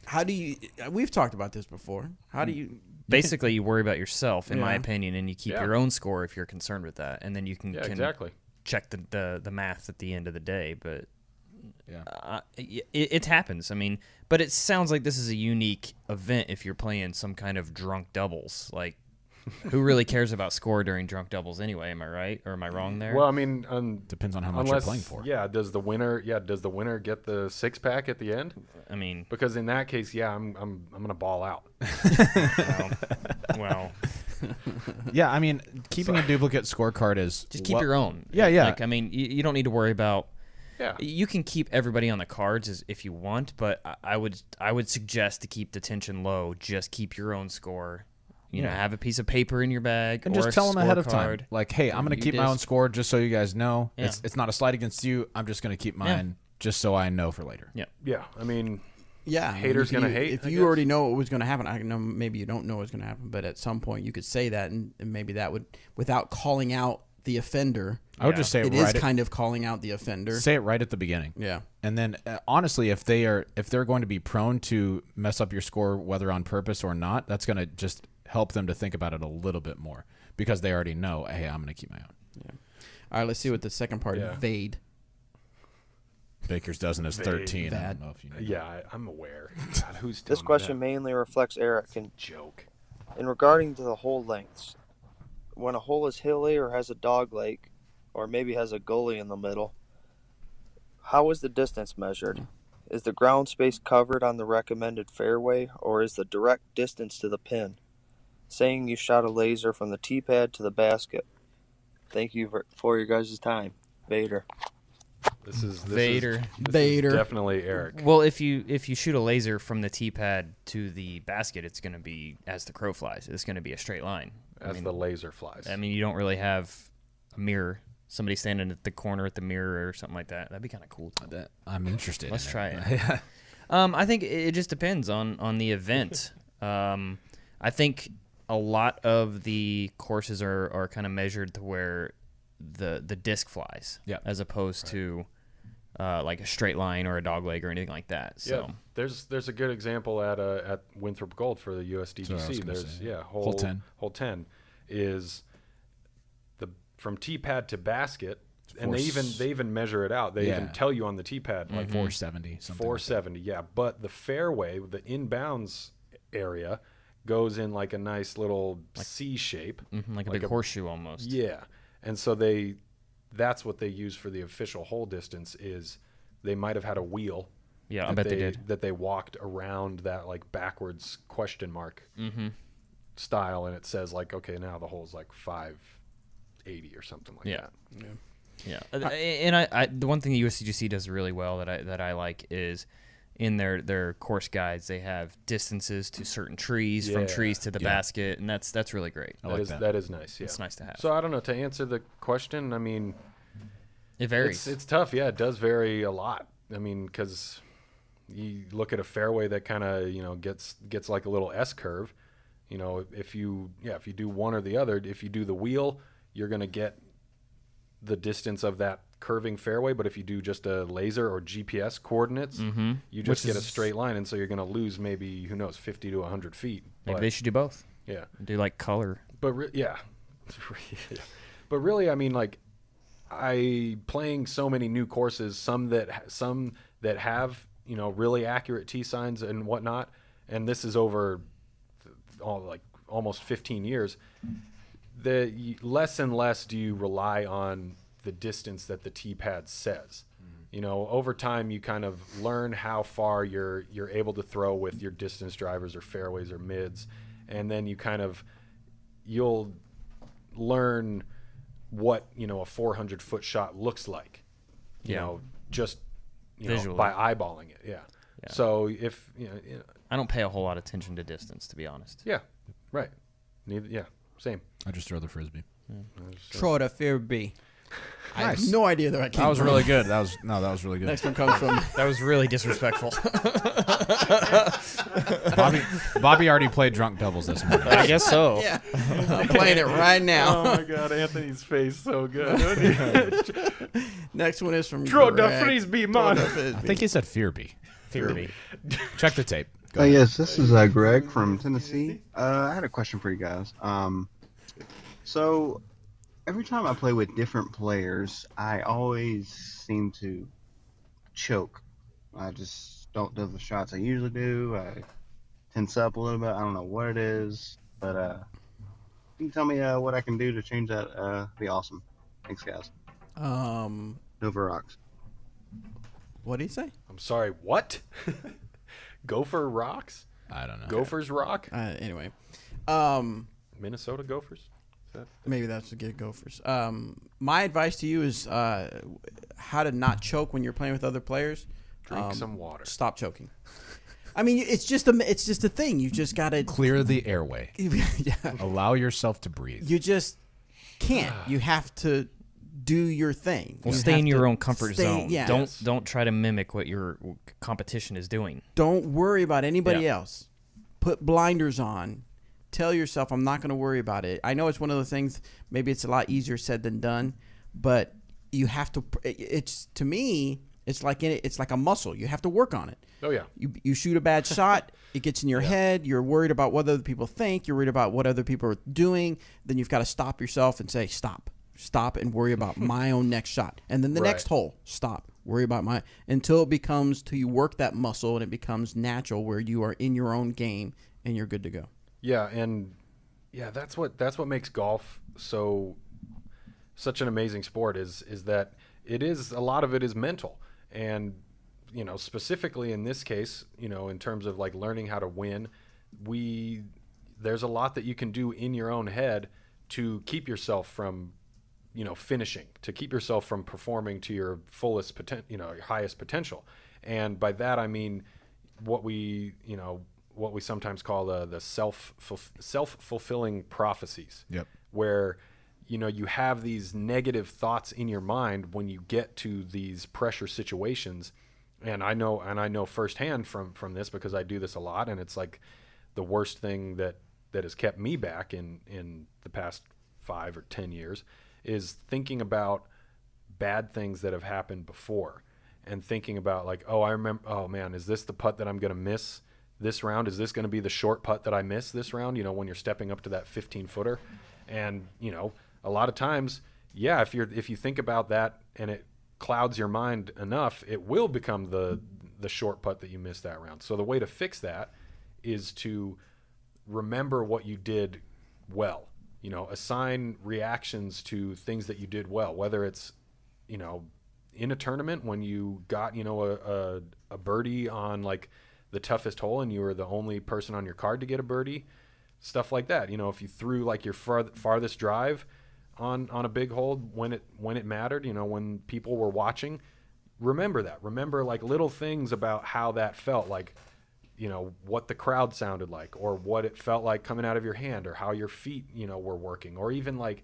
S1: how do you? We've talked about this before. How do you?
S3: Basically, you worry about yourself, in my
S1: Yeah.
S3: opinion, and you keep
S2: Yeah.
S3: your own score if you're concerned with that, and then you can
S2: exactly.
S3: check the math at the end of the day. But
S4: Yeah.
S3: it happens. I mean, but it sounds like this is a unique event if you're playing some kind of drunk doubles. Like, who really cares about score during drunk doubles anyway? Am I right or am I wrong there?
S2: Well, I mean,
S4: Depends on how much
S2: unless
S4: you're playing for.
S2: Yeah, does the winner get the 6-pack at the end?
S3: I mean,
S2: Because in that case, yeah, I'm gonna ball out.
S3: well,
S4: Yeah, I mean, keeping a duplicate scorecard is
S3: just keep your own.
S4: Yeah, yeah.
S3: Like, I mean, you don't need to worry about.
S2: Yeah.
S3: You can keep everybody on the cards if you want, but I would suggest to keep the tension low. Just keep your own score. You know, have a piece of paper in your bag
S4: And
S3: or
S4: just
S3: a
S4: tell them ahead of time.
S3: scorecard.
S4: Like, hey, I'm going to
S1: You
S4: keep my
S1: just-
S4: own score just so you guys know.
S3: Yeah.
S4: It's not a slight against you. I'm just going to keep mine just so I know for later.
S2: Yeah, I mean,
S1: Yeah,
S2: Haters
S1: if you-
S2: gonna hate,
S1: If
S2: I
S1: you
S2: guess.
S1: already know what was going to happen, I know maybe you don't know what's going to happen, but at some point you could say that, and maybe that would, without calling out the offender.
S4: I would just say
S1: it
S4: it right
S1: is kind of calling out the offender.
S4: Say it right at the beginning.
S1: Yeah.
S4: And then honestly, if they're going to be prone to mess up your score, whether on purpose or not, that's going to just help them to think about it a little bit more because they already know, hey, I'm going to keep my own.
S1: Yeah. All right, let's see what the second part
S2: Yeah.
S1: Vade.
S4: Baker's dozen is 13. I
S1: Bad.
S4: don't know if you know.
S2: yeah, I'm aware. God, who's
S11: This
S2: telling me
S11: question
S2: that?
S11: mainly reflects Eric and
S2: Joke.
S11: in regarding to the hole lengths. When a hole is hilly or has a dog lake, or maybe has a gully in the middle, how is the distance measured? Is the ground space covered on the recommended fairway, or is the direct distance to the pin? Saying you shot a laser from the tee pad to the basket. Thank you for your guys' time. Vader.
S2: This is
S3: Vader.
S1: Vader.
S2: Definitely Eric.
S3: Well, if you shoot a laser from the tee pad to the basket, it's going to be as the crow flies. It's going to be a straight line.
S2: As the laser flies.
S3: I mean, you don't really have a mirror. Somebody standing at the corner at the mirror or something like that. That'd be kind of cool.
S4: I'm interested.
S3: Let's
S4: in
S3: try
S4: it.
S3: it. I think it just depends on the event. I think a lot of the courses are kind of measured to where the disc flies, as opposed to like a straight line or a dog leg or anything like that. So
S2: there's a good example at Winthrop Gold for the USDGC. There's hole 10 is from tee pad to basket, and they even measure it out. They even tell you on the tee pad
S4: like 470 something.
S2: 470, but the fairway, the inbounds area, goes in like a nice little C shape,
S3: like a big horseshoe almost.
S2: Yeah, and so that's what they use for the official hole distance. Is they might have had a wheel.
S3: Yeah, I bet they did.
S2: That they walked around that like backwards question mark style, and it says like, okay, now the hole's like 580 or something like that.
S3: Yeah. And the one thing the USDGC does really well that I like is in their course guides they have distances to certain trees, from trees to the basket, and that's really great.
S2: That is nice. Yeah,
S3: it's nice to have.
S2: So I don't know, to answer the question. I mean,
S3: it varies.
S2: It's tough. Yeah, it does vary a lot. I mean, because you look at a fairway that kind of gets like a little S curve. If you do one or the other, if you do the wheel, you're going to get the distance of that curving fairway, but if you do just a laser or GPS coordinates, you just get a straight line, and so you're going to lose maybe, who knows, 50 to 100 feet.
S3: Maybe they should do both.
S2: Yeah.
S3: Do like color.
S2: But but really, I mean, like, playing so many new courses, some that have really accurate tee signs and whatnot, and this is over almost 15 years. Less and less do you rely on the distance that the tee pad says. Over time you kind of learn how far you're able to throw with your distance drivers or fairways or mids, and then you'll learn what a 400-foot shot looks like. Just
S3: visually,
S2: by eyeballing it. Yeah. So if
S3: I don't pay a whole lot of attention to distance, to be honest.
S2: Yeah. Right. Neither. Yeah. Same.
S4: I just throw the frisbee.
S1: Throw the frisbee. I have
S4: Nice.
S1: no idea that I came
S4: That was
S1: from.
S4: really good. That was really good.
S1: Next one comes from
S3: That was really disrespectful.
S4: Bobby already played drunk doubles this morning.
S3: I guess so.
S1: Yeah. I'm playing it right now.
S2: Oh my God, Anthony's face so good.
S1: Next one is from
S2: Throw the
S1: Greg.
S2: frisbee,
S1: Throw
S2: man.
S1: the frisbee.
S4: I think he said Fearbee.
S3: Fearbee.
S4: Check the tape. Go ahead.
S12: Yes, this is Greg from Tennessee. I had a question for you guys. So every time I play with different players, I always seem to choke. I just don't do the shots I usually do. I tense up a little bit. I don't know what it is, but can you tell me what I can do to change that? That'd be awesome. Thanks, guys. Nova rocks.
S1: What did he say?
S2: I'm sorry, what? Gopher rocks?
S4: I don't know.
S2: Gophers rock?
S1: Anyway.
S2: Minnesota Gophers?
S1: Maybe that's a good Gophers. My advice to you is how to not choke when you're playing with other players.
S2: Drink some water.
S1: Stop choking. I mean, it's just a thing. You just got to
S4: Clear the airway.
S1: Yeah.
S4: Allow yourself to breathe.
S1: You just can't. You have to do your thing.
S3: Well,
S1: You
S3: stay
S1: have
S3: in your
S1: to
S3: own comfort zone.
S1: Yeah.
S3: Don't try to mimic what your competition is doing.
S1: Don't worry about anybody
S3: Yeah.
S1: else. Put blinders on. Tell yourself, I'm not going to worry about it. I know it's one of the things, maybe it's a lot easier said than done, but you have to, to me, it's like a muscle. You have to work on it.
S2: Oh, yeah.
S1: You shoot a bad shot, it gets in your head, you're worried about what other people think, you're worried about what other people are doing, then you've got to stop yourself and say, stop and worry about my own next shot. And then the next hole, stop, worry about until you work that muscle and it becomes natural where you are in your own game and you're good to go.
S2: Yeah, and that's what makes golf such an amazing sport is that a lot of it is mental. And specifically in this case, in terms of like learning how to win, there's a lot that you can do in your own head to keep yourself from finishing, to keep yourself from performing to your fullest your highest potential. And by that I mean what we sometimes call the self-fulfilling prophecies.
S4: Yep.
S2: Where you have these negative thoughts in your mind when you get to these pressure situations. And I know firsthand from this because I do this a lot, and it's like the worst thing that has kept me back in the past 5 or 10 years is thinking about bad things that have happened before, and thinking about like, oh, I remember, oh man, is this the putt that I'm going to miss this round? Is this going to be the short putt that I miss this round? You know, when you're stepping up to that 15-footer. And, you know, a lot of times, yeah, if you think about that and it clouds your mind enough, it will become the short putt that you missed that round. So the way to fix that is to remember what you did well. You know, assign reactions to things that you did well, whether it's, you know, in a tournament when you got, you know, a birdie on like the toughest hole and you were the only person on your card to get a birdie, stuff like that. You know, if you threw like your farthest drive on a big hole when it mattered, you know, when people were watching, remember that. Remember like little things about how that felt, like, you know, what the crowd sounded like, or what it felt like coming out of your hand, or how your feet, you know, were working, or even like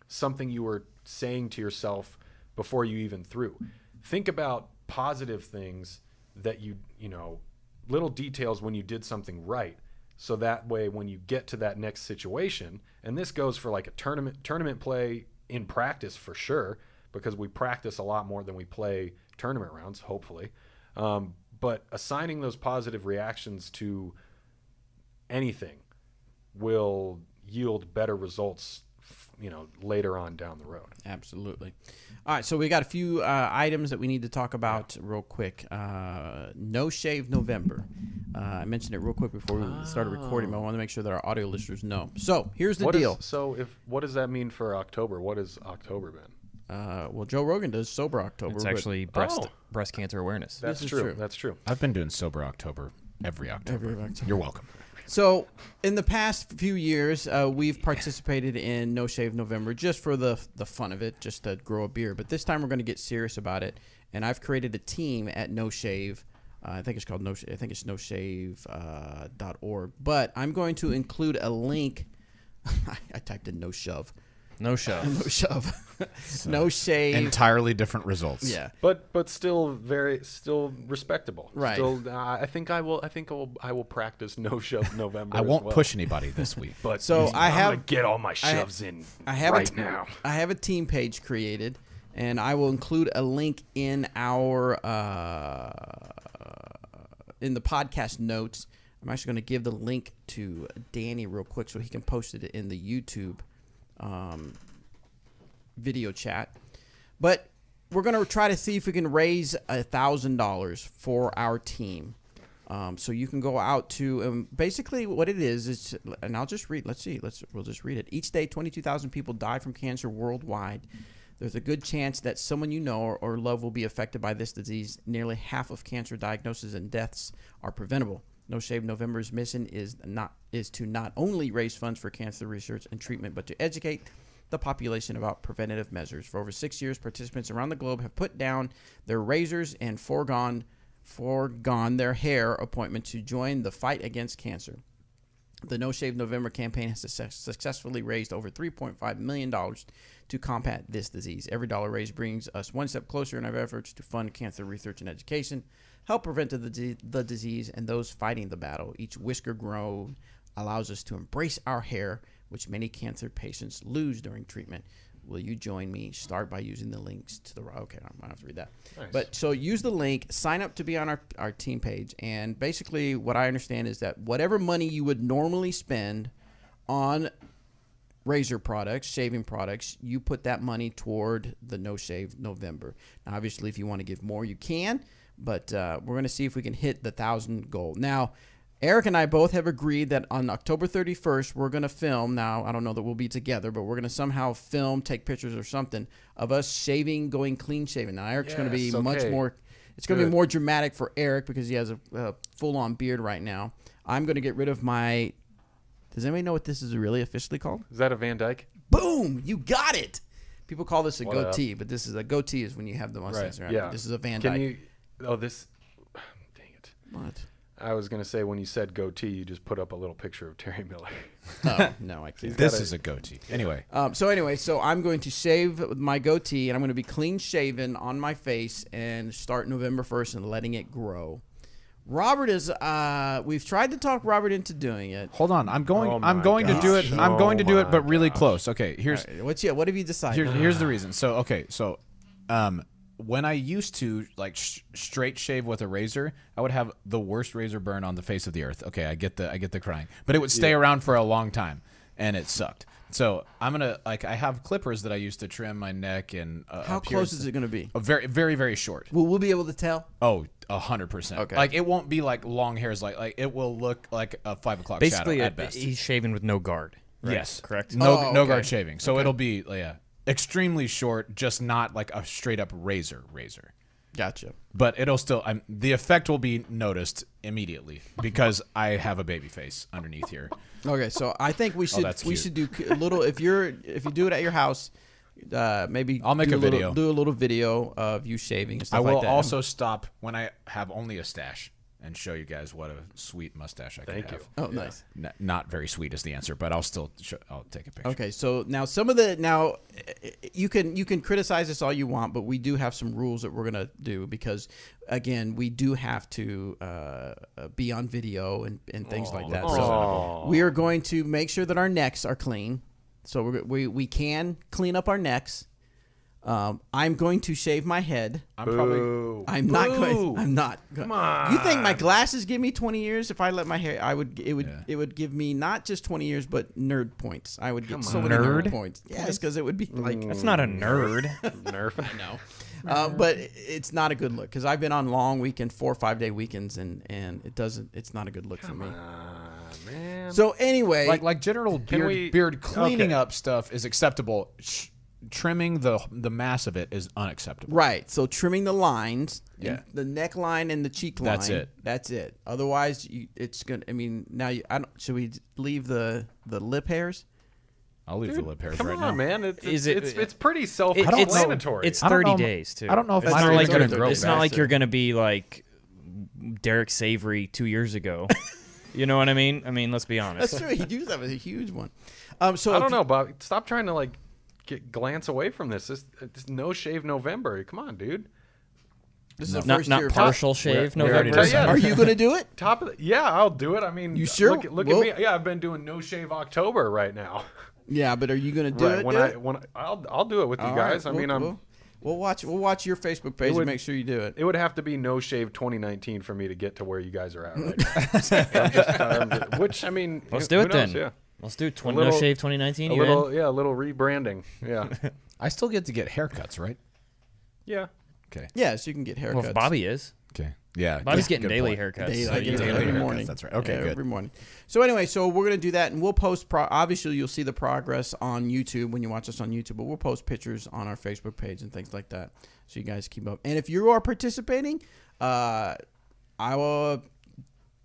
S2: something you were saying to yourself before you even threw. Think about positive things that you know, little details when you did something right. So that way, when you get to that next situation, and this goes for like a tournament play in practice for sure, because we practice a lot more than we play tournament rounds, hopefully. But assigning those positive reactions to anything will yield better results, you know, later on down the road.
S1: Absolutely. All right, so we got a few items that we need to talk about real quick. No Shave November. I mentioned it real quick before we started recording, but I want to make sure that our audio listeners know. So here's the deal.
S2: What does that mean for October? What has October been?
S1: Well, Joe Rogan does Sober October.
S3: It's actually breast cancer awareness.
S2: That's true. That's true.
S4: I've been doing Sober October every October. You're welcome.
S1: So in the past few years, we've participated in No Shave November just for the fun of it, just to grow a beard. But this time we're going to get serious about it, and I've created a team at No Shave. I think it's called No. I think it's noshave.org. But I'm going to include a link. I typed in No Shove.
S3: No shove.
S1: No shove. No shave.
S4: Entirely different results.
S1: Yeah.
S2: But still still respectable.
S1: Right.
S2: Still, I think I will practice no shove November.
S4: I won't push anybody this week.
S2: But
S1: so I'm
S2: gonna get all my shoves in now.
S1: I have a team page created, and I will include a link in our in the podcast notes. I'm actually going to give the link to Danny real quick so he can post it in the YouTube video chat. But we're going to try to see if we can raise $1,000 for our team. So you can go out to basically what it is, and I'll just read. We'll just read it. Each day, 22,000 people die from cancer worldwide. There's a good chance that someone you know or love will be affected by this disease. Nearly half of cancer diagnoses and deaths are preventable. No Shave November's mission is to not only raise funds for cancer research and treatment, but to educate the population about preventative measures. For over 6 years, participants around the globe have put down their razors and foregone their hair appointment to join the fight against cancer. The No Shave November campaign has successfully raised over $3.5 million to combat this disease. Every dollar raised brings us one step closer in our efforts to fund cancer research and education, help prevent the disease, and those fighting the battle. Each whisker grown allows us to embrace our hair, which many cancer patients lose during treatment. Will you join me? Start by using the links to the right. Okay, I might have to read that.
S2: Nice.
S1: But so use the link, sign up to be on our team page, and basically what I understand is that whatever money you would normally spend on razor products, shaving products, you put that money toward the No Shave November. Now, obviously, if you want to give more, you can, but we're going to see if we can hit the 1,000 goal. Now, Eric and I both have agreed that on October 31st, we're going to film. Now, I don't know that we'll be together, but we're going to somehow film, take pictures or something of us shaving, going clean shaven. Now, Eric's going to be much more, it's going to be more dramatic for Eric because he has a full-on beard right now. I'm going to get rid of my, does anybody know what this is really officially called?
S2: Is that a Van Dyke?
S1: Boom! You got it! People call this a goatee, but this is a goatee is when you have the mustache around.
S2: Yeah.
S1: This is a Van Dyke.
S2: Dang it.
S1: What?
S2: I was going to say, when you said goatee, you just put up a little picture of Terry Miller.
S1: Oh, no, I can't.
S4: This is a goatee. Anyway.
S1: So I'm going to shave my goatee, and I'm going to be clean shaven on my face and start November 1st and letting it grow. Robert is. We've tried to talk Robert into doing it.
S4: Hold on, I'm going.
S2: Oh
S4: I'm going to do it.
S2: gosh.
S4: I'm going to do
S2: Oh
S4: it, but
S2: my
S4: really
S2: gosh.
S4: close. Okay, here's
S1: What have you decided?
S4: here's the reason. So when I used to like straight shave with a razor, I would have the worst razor burn on the face of the earth. Okay, I get the crying, but it would stay around for a long time, and it sucked. So I'm gonna I have clippers that I used to trim my neck and
S1: How close is it going to be?
S4: Very, very, very short.
S1: We'll be able to tell.
S4: Oh, 100%.
S1: Okay.
S4: Like it won't be like long hairs. Like it will look like a 5 o'clock
S3: Basically,
S4: shadow at best.
S3: he's shaving with no guard. Right?
S4: Yes,
S3: Correct.
S4: No,
S1: Oh,
S4: no
S1: okay.
S4: guard shaving. So it'll be extremely short, just not like a straight up razor.
S1: Gotcha.
S4: But it'll still. The effect will be noticed immediately because I have a baby face underneath here.
S1: Okay, so I think we should
S4: that's
S1: we
S4: cute.
S1: should do a little. If you do it at your house, maybe
S4: I'll make
S1: do
S4: a video.
S1: Do a little video of you shaving and stuff
S4: I will
S1: like that.
S4: also stop when I have only a stash and show you guys what a sweet mustache I can
S2: Thank
S4: have.
S2: you.
S1: Oh, nice.
S4: Not very sweet is the answer, but I'll still I'll take a picture.
S1: Okay, so now you can criticize us all you want, but we do have some rules that we're gonna do because again we do have to be on video and things like that. So we are going to make sure that our necks are clean. So we can clean up our necks. I'm going to shave my head. I'm not going. I'm not.
S2: Come on.
S1: You think my glasses give me 20 years? If I let my hair, it would give me not just 20 years, but nerd points. I would get so many nerd points. Yes, because it would be like
S3: That's not a nerd.
S2: Nerf.
S1: no. But it's not a good look because I've been on long weekend, 4 or 5 day weekends, and it's not a good look for me.
S2: Man.
S1: So anyway,
S4: Like general beard cleaning up stuff is acceptable. Trimming the mass of it is unacceptable.
S1: right. So trimming the lines,
S4: Yeah.
S1: the neckline and the cheek line.
S4: That's it.
S1: That's it. Otherwise, it's gonna. I mean, now should we leave the lip hairs?
S4: I'll leave the lip hairs
S2: Come
S4: right
S2: on,
S4: now.
S2: man.
S3: Is it-
S2: It's pretty self-explanatory.
S3: It's
S4: I don't
S3: 30
S4: know-
S3: days too.
S4: I don't know if
S3: it's
S4: mine
S3: not
S4: are
S3: like
S4: gonna
S3: you're,
S4: grow
S3: it's not like
S1: faster.
S3: you're gonna be like Derek Savory 2 years ago. You know what I mean? I mean, let's be honest.
S1: That's true. He does have a huge one. So
S2: I don't know, Bob. Stop trying to like glance away from this. This no shave November. Come on, dude.
S1: This is the
S3: Not
S1: first year.
S3: partial shave
S4: we already
S3: November.
S4: decided.
S1: Are you going to do it?
S2: Top of yeah, I'll do it. I mean,
S1: You sure?
S2: Look
S1: Well-
S2: at me. Yeah, I've been doing no shave October right now.
S1: Yeah, but are you going to do it?
S2: When I'll do it with you guys. I mean,
S1: we'll watch your Facebook page and make sure you do it.
S2: It would have to be no shave 2019 for me to get to where you guys are at right now. Which I mean,
S3: Let's
S2: who
S3: do it
S2: knows?
S3: then.
S2: Yeah.
S3: Let's do
S2: A little-
S3: No Shave 2019.
S2: A
S3: You
S2: little,
S3: in?
S2: yeah, a little rebranding. Yeah,
S4: I still get to get haircuts, right?
S2: yeah.
S4: Okay.
S1: Yeah, so you can get haircuts.
S3: Well, if Bobby is.
S4: Okay. Yeah.
S3: Bobby's
S4: good-
S3: getting
S4: good
S3: daily
S4: point.
S3: haircuts.
S1: Daily,
S3: so
S1: I
S3: you
S1: get
S3: know.
S1: it every
S4: haircuts,
S1: morning.
S4: that's right. Okay, good.
S1: Every morning. So anyway, so we're gonna do that, and we'll post. Obviously, you'll see the progress on YouTube when you watch us on YouTube, but we'll post pictures on our Facebook page and things like that, so you guys keep up. And if you are participating, I will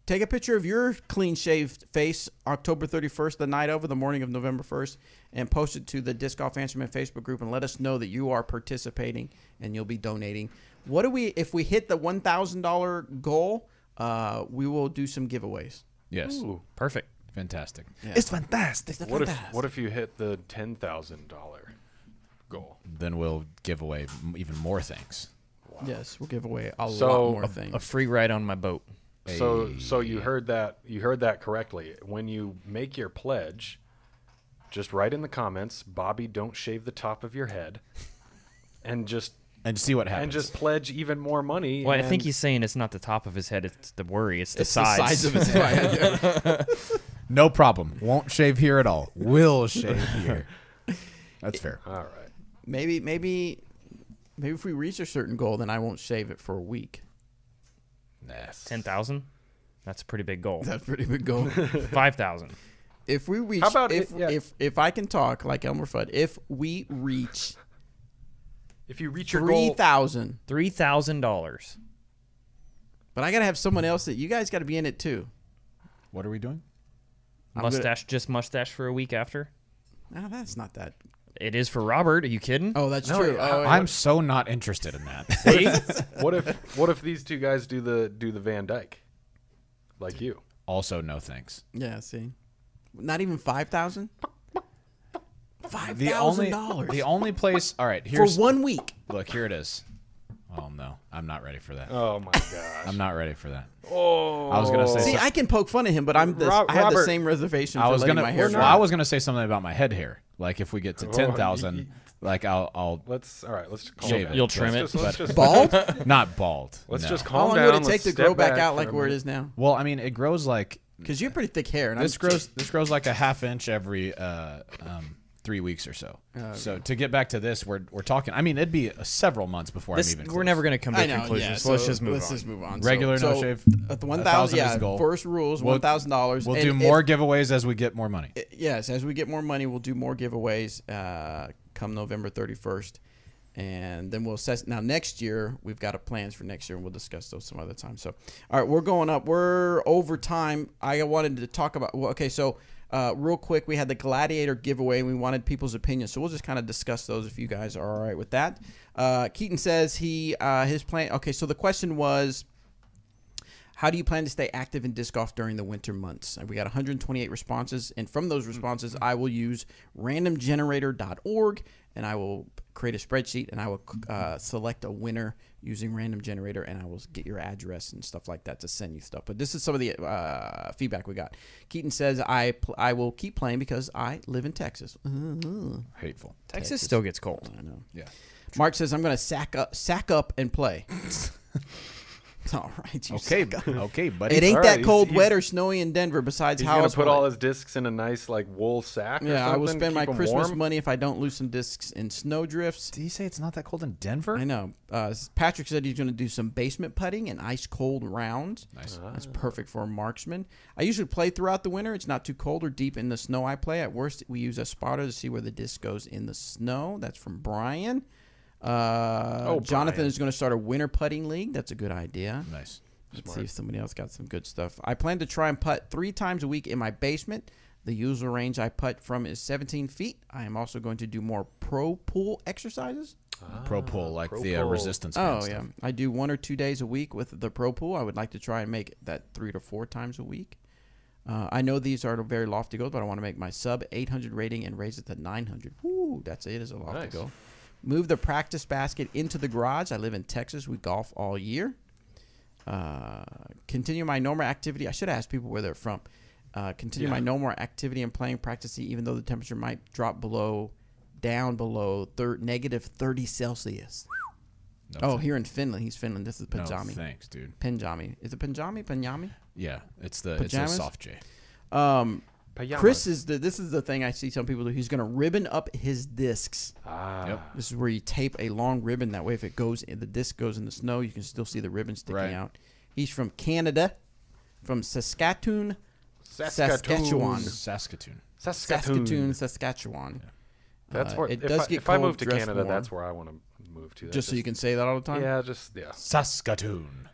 S1: take a picture of your clean shaved face October 31st, the night over, the morning of November 1st, and post it to the Disc Golf Answerman Facebook group and let us know that you are participating and you'll be donating. If we hit the $1,000 goal, we will do some giveaways.
S4: Yes.
S2: Ooh.
S3: Perfect.
S4: Fantastic.
S1: Yeah.
S4: It's fantastic.
S2: What if you hit the $10,000 goal?
S4: Then we'll give away even more things.
S1: Yes, we'll give away a
S2: So,
S1: lot more things.
S3: A free ride on my boat.
S2: So you heard that. You heard that correctly. When you make your pledge, just write in the comments, "Bobby, don't shave the top of your head," and
S4: see what happens.
S2: and just pledge even more money.
S3: Well, I
S2: and-
S3: think he's saying it's not the top of his head. It's the worry. It's the
S1: It's the size of his head.
S4: No problem. Won't shave here at all. Will shave here. That's fair.
S2: All right.
S1: Maybe if we reach a certain goal, then I won't shave it for a week.
S3: 10,000. That's a pretty big goal.
S1: That's a pretty big goal.
S3: 5,000.
S1: If we reach,
S2: How about
S1: if I can talk like Elmer Fudd, if we reach
S2: If you reach your goal,
S3: $3,000.
S1: but I gotta have someone else that you guys got to be in it too.
S4: What are we doing?
S3: Just mustache for a week after.
S1: No, that's not that.
S3: It is for Robert. Are you kidding?
S1: Oh, that's
S2: No,
S1: true.
S4: I'm so not interested in that.
S3: See?
S2: what if these two guys do the Van Dyke, like you?
S4: Also, no thanks.
S1: Yeah. See, not even 5,000.
S4: The only
S1: $5,000
S4: place. All right,
S1: for
S4: here's
S1: 1 week.
S4: Look, here it is. Oh though. I'm not ready for that.
S2: Oh my gosh.
S4: I'm not ready for that.
S2: Oh.
S4: I was gonna say.
S1: See, I can poke fun at him, but I have the
S2: Robert,
S1: same reservation.
S4: I
S1: for
S4: was
S1: letting
S4: gonna.
S1: my hair
S4: Well,
S1: grow.
S4: I was gonna say something about my head hair. Like if we get to
S2: Oh,
S4: 10,000, like I'll
S2: Let's
S4: shave it.
S3: You'll trim it,
S2: Let's just
S1: Bald?
S4: not bald.
S2: Let's
S4: no.
S2: just
S1: How
S2: calm
S1: long
S2: down.
S1: would it take
S2: let's
S1: to
S2: step
S1: grow back out
S2: for
S1: like
S2: a
S1: where it
S2: minute.
S1: is now?
S4: Well, I mean, it grows like
S1: Because you're pretty thick hair. And
S4: this grows like a half inch every 3 weeks or so.
S1: Okay.
S4: So to get back to this, we're talking. I mean, it'd be several months before I'm even.
S3: We're
S4: close.
S3: never going to come to
S1: I
S3: a
S1: know,
S3: conclusion,
S1: yeah,
S3: so let's just move on.
S4: Regular
S1: So,
S4: no shave.
S1: At the
S4: 1,000
S1: 1,000,
S4: is
S1: yeah.
S4: the goal.
S1: First rules,
S4: We'll-
S1: $1,000.
S4: We'll
S1: And
S4: do more giveaways as we get more money.
S1: Yes, as we get more money, we'll do more giveaways come November 31st. And then we'll assess. Now, next year, we've got plans for next year, and we'll discuss those some other time. So, all right, we're going up. We're over time. I wanted to talk about, so real quick, we had the Gladiator giveaway, and we wanted people's opinions. So we'll just kind of discuss those if you guys are all right with that. Keaton says his plan. Okay, so the question was, how do you plan to stay active in disc golf during the winter months? And we got 128 responses, and from those responses, I will use randomgenerator.org, and I will create a spreadsheet, and I will select a winner using Random Generator, and I will get your address and stuff like that to send you stuff. But this is some of the feedback we got. Keaton says, I will keep playing because I live in Texas.
S4: Hateful.
S3: Texas still gets cold.
S1: I know.
S4: Yeah.
S1: Mark says, I'm going to sack up and play. All right.
S4: Okay, buddy.
S1: It ain't
S2: All
S1: that
S2: right,
S1: cold,
S2: he's-
S1: wet, or snowy in Denver. Besides,
S2: He's
S1: how
S2: gonna
S1: else
S2: put
S1: will
S2: all
S1: it-
S2: his discs in a nice like wool sack. Or
S1: Yeah, I will
S2: something to
S1: spend my
S2: keep 'em
S1: Christmas
S2: warm?
S1: money if I don't lose some discs in snow drifts.
S4: Did he say it's not that cold in Denver?
S1: I know. Patrick said he's going to do some basement putting and ice cold rounds.
S4: Nice.
S1: That's perfect for a marksman. I usually play throughout the winter. It's not too cold or deep in the snow I play. At worst, we use a spotter to see where the disc goes in the snow. That's from Brian. Jonathan
S2: Brian.
S1: is going to start a winter putting league. That's a good idea.
S4: Nice.
S1: Let's see if somebody else got some good stuff. I plan to try and putt 3 times a week in my basement. The usual range I putt from is 17 feet. I am also going to do more pro pool exercises.
S4: Pro pull, like
S2: pro
S4: the
S2: pull.
S4: resistance.
S1: Oh,
S4: band
S1: yeah.
S4: stuff.
S1: I do 1 or 2 days a week with the pro pool. I would like to try and make that 3 to 4 times a week. I know these are very lofty goals, but I want to make my sub 800 rating and raise it to 900. Woo, it is a lofty
S2: Nice.
S1: goal. Move the practice basket into the garage. I live in Texas. We golf all year. Continue my normal activity. I should ask people where they're from. Continue my normal activity and playing, practicing, even though the temperature might drop down below negative 30 Celsius.
S4: No
S1: Here in Finland. He's Finland. This is
S4: No,
S1: Panjami.
S4: thanks, dude.
S1: Panjami. Is it Panjami? Panyami?
S4: Yeah, it's a
S1: Pajamas?
S4: soft J.
S1: Chris this is the thing I see some people do. He's going to ribbon up his discs.
S4: Yep.
S1: This is where you tape a long ribbon. That way, if the disc goes in the snow, you can still see the ribbon sticking out. He's from Canada, from Saskatoon, Saskatchewan. Saskatchewan.
S2: That's where.
S1: It does get
S2: if I
S1: cold,
S2: move to
S1: dress
S2: Canada,
S1: warm.
S2: that's where I want to move to.
S1: Just so you can say that all the time?
S2: Yeah,
S4: Saskatoon.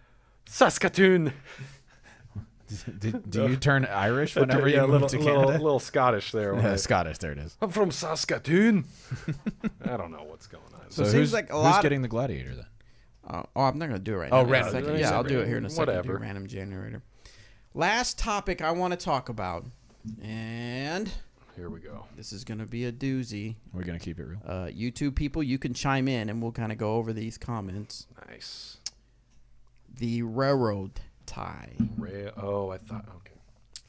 S2: Saskatoon.
S4: Do you turn Irish whenever you move to Canada?
S2: Little Scottish there.
S4: Yeah, Scottish. There it is.
S2: I'm from Saskatoon. I don't know what's going on.
S1: So it seems like a lot.
S4: Who's getting the Gladiator then?
S1: I'm not going to do it right
S4: Oh,
S1: now.
S4: random.
S1: Second.
S4: You
S1: Yeah,
S4: said
S1: I'll do it
S4: random.
S1: here in a second.
S2: Whatever.
S1: Do Random Generator. Last topic I want to talk about, and
S2: Here we go.
S1: this is going to be a doozy.
S4: We're gonna keep it real.
S1: YouTube people, you can chime in, and we'll kind of go over these comments.
S2: Nice.
S1: The railroad tie.
S2: I thought. Okay.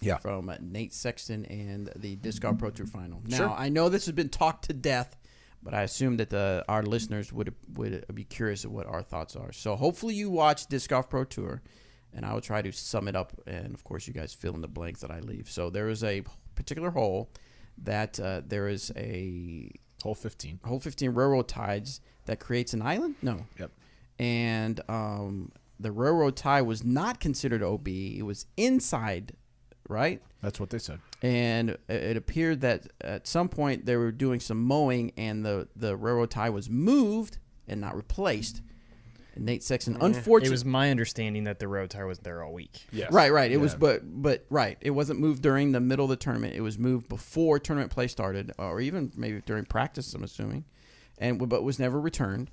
S4: Yeah.
S1: From Nate Sexton and the Disc Golf Pro Tour Final. Now,
S2: Sure.
S1: I know this has been talked to death, but I assume that our listeners would be curious of what our thoughts are. So hopefully you watch Disc Golf Pro Tour, and I will try to sum it up. And, of course, you guys fill in the blanks that I leave. So there is a particular hole that there is a
S4: Hole 15.
S1: Hole 15 railroad ties that creates an island? No.
S4: Yep.
S1: And the railroad tie was not considered OB. It was inside, right?
S4: That's what they said.
S1: And it appeared that at some point they were doing some mowing, and the railroad tie was moved and not replaced. And Nate Sexton, unfortunately,
S3: It was my understanding that the road tire was there all week.
S2: Yes.
S1: right. It was, but right, it wasn't moved during the middle of the tournament. It was moved before tournament play started, or even maybe during practice. I'm assuming, but was never returned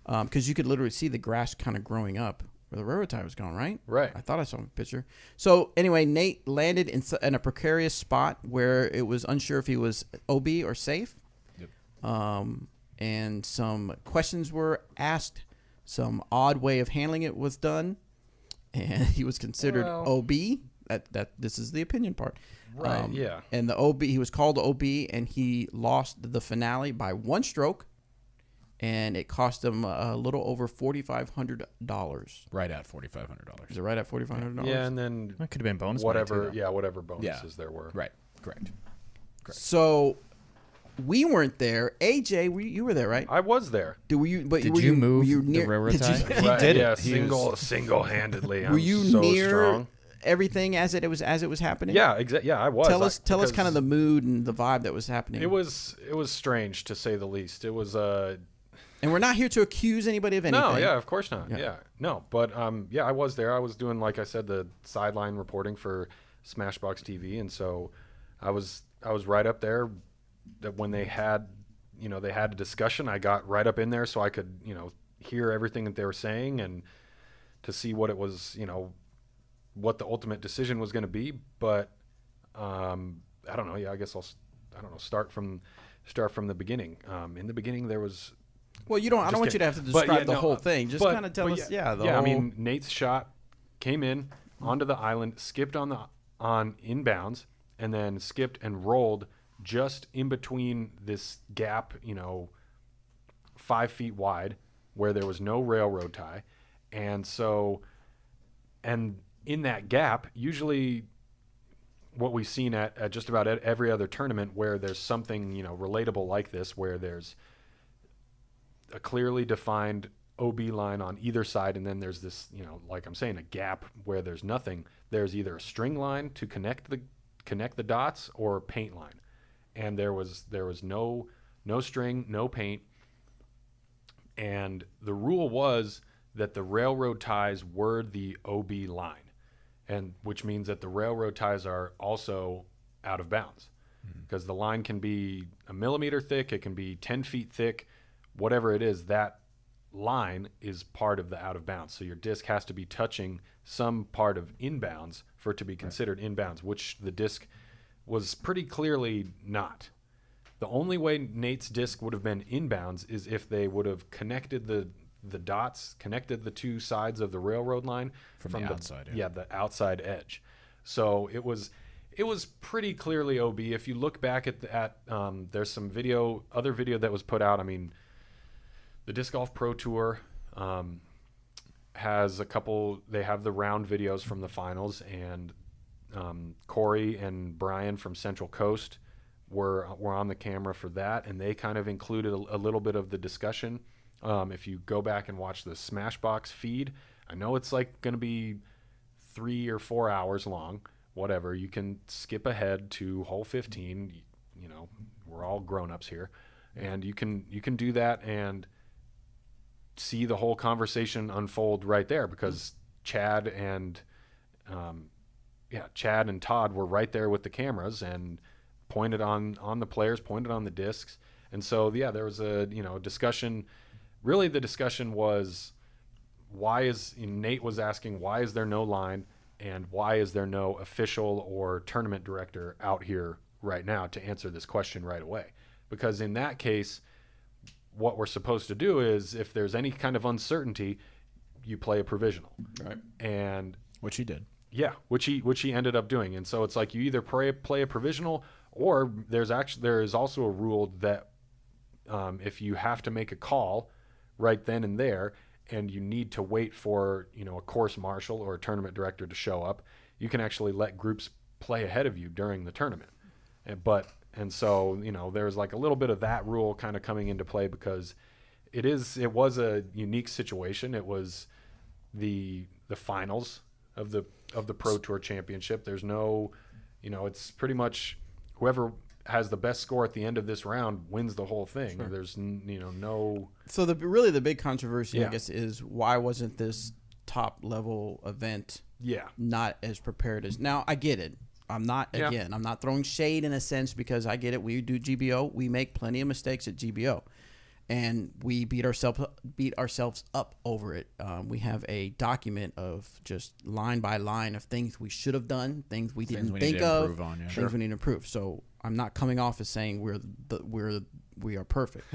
S1: because you could literally see the grass kind of growing up where the railroad tie was gone. Right. I thought I saw a picture. So anyway, Nate landed in a precarious spot where it was unsure if he was OB or safe.
S4: Yep.
S1: And some questions were asked some odd way of handling it was done, and he was considered OB. That this is the opinion part.
S2: Right, yeah.
S1: And the OB, he was called OB, and he lost the finale by 1 stroke, and it cost him a little over $4,500.
S4: Right at $4,500.
S1: Is it right at $4,500?
S2: Yeah, and then
S3: that could have been bonus.
S2: Whatever, whatever bonuses there were.
S4: Right, correct.
S1: So we weren't there. AJ, you were there, right?
S2: I was there.
S3: Did you move the railroad tie?
S2: He did it. Single-handedly.
S1: Were you
S2: so
S1: near
S2: strong.
S1: everything as it was happening?
S2: Yeah, exactly. Yeah, I was.
S1: Tell us kind of the mood and the vibe that was happening.
S2: It was strange to say the least. It was
S1: and we're not here to accuse anybody of anything.
S2: No, yeah, of course not. Yeah. No, but yeah, I was there. I was doing, like I said, the sideline reporting for Smashbox TV, and so I was right up there. That when they had a discussion, I got right up in there so I could hear everything that they were saying and to see what it was, what the ultimate decision was going to be. But I don't know. Yeah, I guess start from the beginning. In the beginning, there was.
S1: Well, I don't want you to have to describe the whole thing. Just kind of tell us,
S2: I mean, Nate's shot came in onto the island, skipped on inbounds, and then skipped and rolled just in between this gap, 5 feet wide, where there was no railroad tie, and in that gap, usually what we've seen at just about every other tournament where there's something relatable like this, where there's a clearly defined OB line on either side, and then there's this, like I'm saying, a gap where there's nothing. There's either a string line to connect the dots or a paint line, and there was no string, no paint, and the rule was that the railroad ties were the OB line, and which means that the railroad ties are also out of bounds, because the line can be a millimeter thick, it can be 10 feet thick. Whatever it is, that line is part of the out of bounds. So your disc has to be touching some part of inbounds for it to be considered inbounds, which the disc was pretty clearly not. The only way Nate's disc would have been inbounds is if they would have connected the dots, connected the two sides of the railroad line
S4: from the outside.
S2: Yeah, the outside edge. So it was pretty clearly OB. If you look back at there's some other video that was put out. I mean, the Disc Golf Pro Tour has a couple. They have the round videos from the finals, and Corey and Brian from Central Coast were on the camera for that, and they kind of included a little bit of the discussion. If you go back and watch the Smashbox feed, I know it's like going to be 3 or 4 hours long. Whatever, you can skip ahead to hole 15. We're all grown-ups here, and you can do that and see the whole conversation unfold right there, because Chad and Todd were right there with the cameras and pointed on the players, pointed on the discs. And so there was a discussion. Really, the discussion was Nate was asking, why is there no line, and why is there no official or tournament director out here right now to answer this question right away? Because in that case, what we're supposed to do is, if there's any kind of uncertainty, you play a provisional,
S1: right?
S2: And
S4: which he did,
S2: yeah, which he ended up doing. And so it's like you either play a provisional, or there is also a rule that if you have to make a call right then and there, and you need to wait for a course marshal or a tournament director to show up, you can actually let groups play ahead of you during the tournament. And so, there's like a little bit of that rule kind of coming into play, because it was a unique situation. It was the finals of the Pro Tour Championship. There's no, it's pretty much whoever has the best score at the end of this round wins the whole thing. Sure. There's no.
S1: So the big controversy, I guess, is why wasn't this top level event not as prepared as now? I get it. I'm not throwing shade in a sense, because I get it. We do GBO. We make plenty of mistakes at GBO, and we beat ourselves up over it. We have a document of just line by line of things we should have done, things we didn't think of, things we need to improve. So I'm not coming off as saying we are perfect,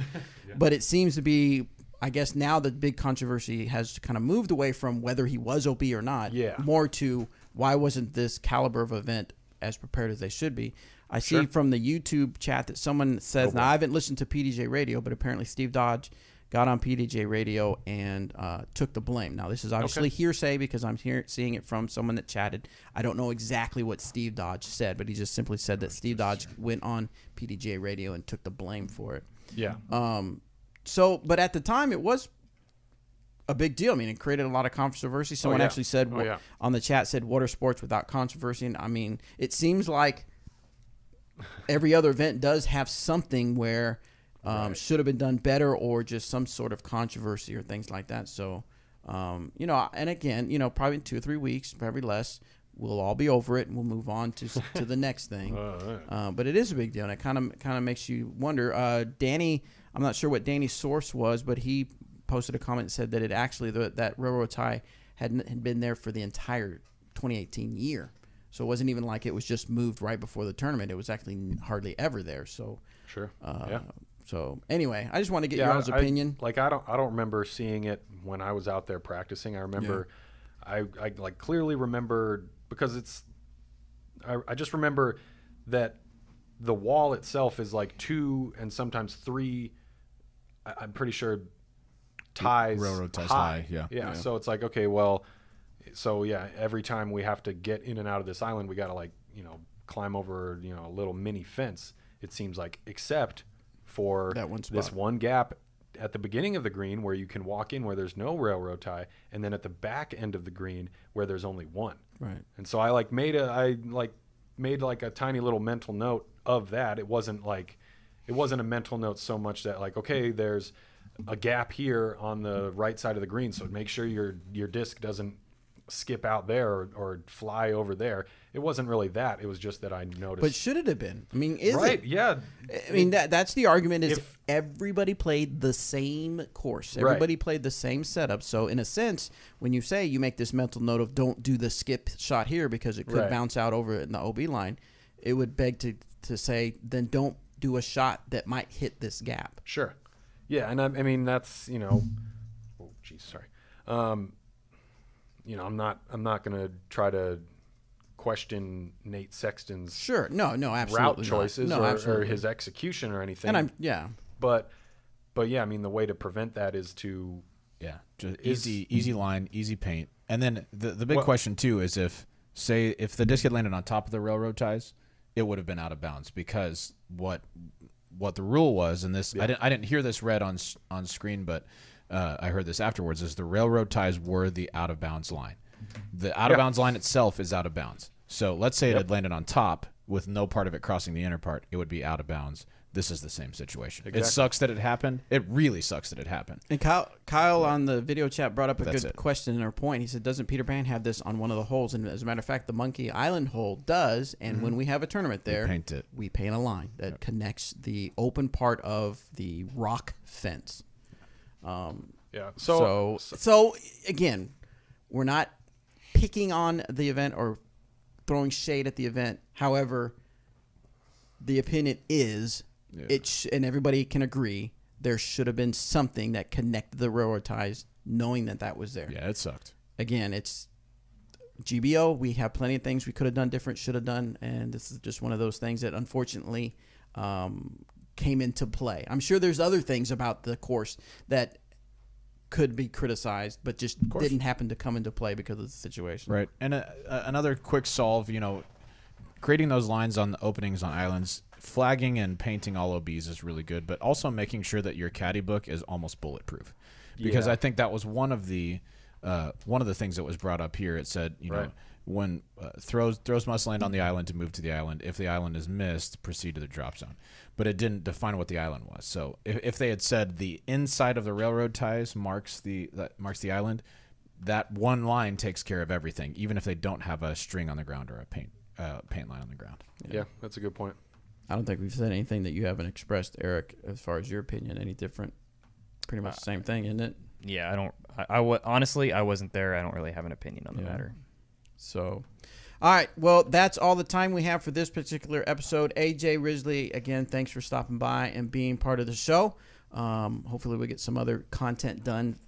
S1: but it seems to be I guess now the big controversy has kind of moved away from whether he was OB or not, more to why wasn't this caliber of event as prepared as they should be. I see from the YouTube chat that someone says, now I haven't listened to PDJ Radio, but apparently Steve Dodge got on PDJ Radio and took the blame. Now, this is obviously hearsay because I'm seeing it from someone that chatted. I don't know exactly what Steve Dodge said, but he just simply said that Steve Dodge went on PDJ Radio and took the blame for it.
S2: Yeah.
S1: But at the time, it was a big deal. I mean, it created a lot of controversy. Someone actually said on the chat said water sports without controversy. And I mean, it seems like every other event does have something where should have been done better or just some sort of controversy or things like that. So, and again, probably in 2 or 3 weeks, probably less, we'll all be over it and we'll move on to the next thing. But it is a big deal, and it kind of makes you wonder. Danny, I'm not sure what Danny's source was, but he posted a comment and said that it actually that railroad tie had been there for the entire 2018 year. So it wasn't even like it was just moved right before the tournament. It was actually hardly ever there. So So anyway, I just want to get your opinion.
S2: I don't remember seeing it when I was out there practicing. I remember, I like clearly remember because I just remember that the wall itself is like 2 and sometimes 3. I'm pretty sure ties
S4: railroad ties
S2: high.
S4: Yeah.
S2: So it's like, okay, well, so yeah, every time we have to get in and out of this island, we got to climb over a little mini fence. It seems like, except for
S1: that one spot.
S2: This one gap at the beginning of the green where you can walk in where there's no railroad tie, and then at the back end of the green where there's only one.
S1: Right.
S2: And so I made a tiny little mental note of that. It wasn't a mental note so much that okay, there's a gap here on the right side of the green, so make sure your disc doesn't skip out there or fly over there. It wasn't really that. It was just that I noticed.
S1: But should it have been? I mean, is
S2: right?
S1: it?
S2: Yeah.
S1: I mean, that's the argument is if everybody played the same course. Everybody played the same setup. So in a sense, when you say you make this mental note of don't do the skip shot here because it could bounce out over in the OB line, it would beg to say then don't do a shot that might hit this gap.
S2: Sure. Yeah, and I mean that's oh geez, sorry. I'm not gonna try to question Nate Sexton's
S1: no, absolutely
S2: route choices
S1: absolutely.
S2: or his execution or anything.
S1: And
S2: but yeah, I mean the way to prevent that is to
S4: just easy line, easy paint, and then the big question too is if the disc had landed on top of the railroad ties, it would have been out of bounds because what the rule was, and this I didn't hear this read on screen, but I heard this afterwards, is the railroad ties were the out of bounds line. The out of bounds line itself is out of bounds. So let's say it had landed on top with no part of it crossing the inner part, it would be out of bounds. This is the same situation. Exactly. It sucks that it happened. It really sucks that it happened.
S1: And Kyle on the video chat brought up a good question or point. He said, doesn't Peter Pan have this on one of the holes? And as a matter of fact, the Monkey Island hole does. And when we have a tournament there, we paint a line that connects the open part of the rock fence. So again, we're not picking on the event or throwing shade at the event. However, the opinion is and everybody can agree there should have been something that connected the railroad ties, knowing that was there.
S4: Yeah, it sucked.
S1: Again, it's GBO. We have plenty of things we could have done different, should have done, and this is just one of those things that unfortunately came into play. I'm sure there's other things about the course that could be criticized, but just didn't happen to come into play because of the situation.
S4: Right. And another quick solve, creating those lines on the openings on islands, flagging and painting all OBs is really good, but also making sure that your caddy book is almost bulletproof. Because I think that was one of the things that was brought up here. It said, when throws must land on the island to move to the island. If the island is missed, proceed to the drop zone. But it didn't define what the island was. So if they had said the inside of the railroad ties marks the island, that one line takes care of everything, even if they don't have a string on the ground or a paint line on the ground.
S2: Yeah, that's a good point.
S1: I don't think we've said anything that you haven't expressed, Eric, as far as your opinion. Any different? Pretty much the same thing, isn't it?
S3: Yeah, honestly, I wasn't there. I don't really have an opinion on the matter.
S1: So, all right. Well, that's all the time we have for this particular episode. AJ Risley, again, thanks for stopping by and being part of the show. Hopefully we get some other content done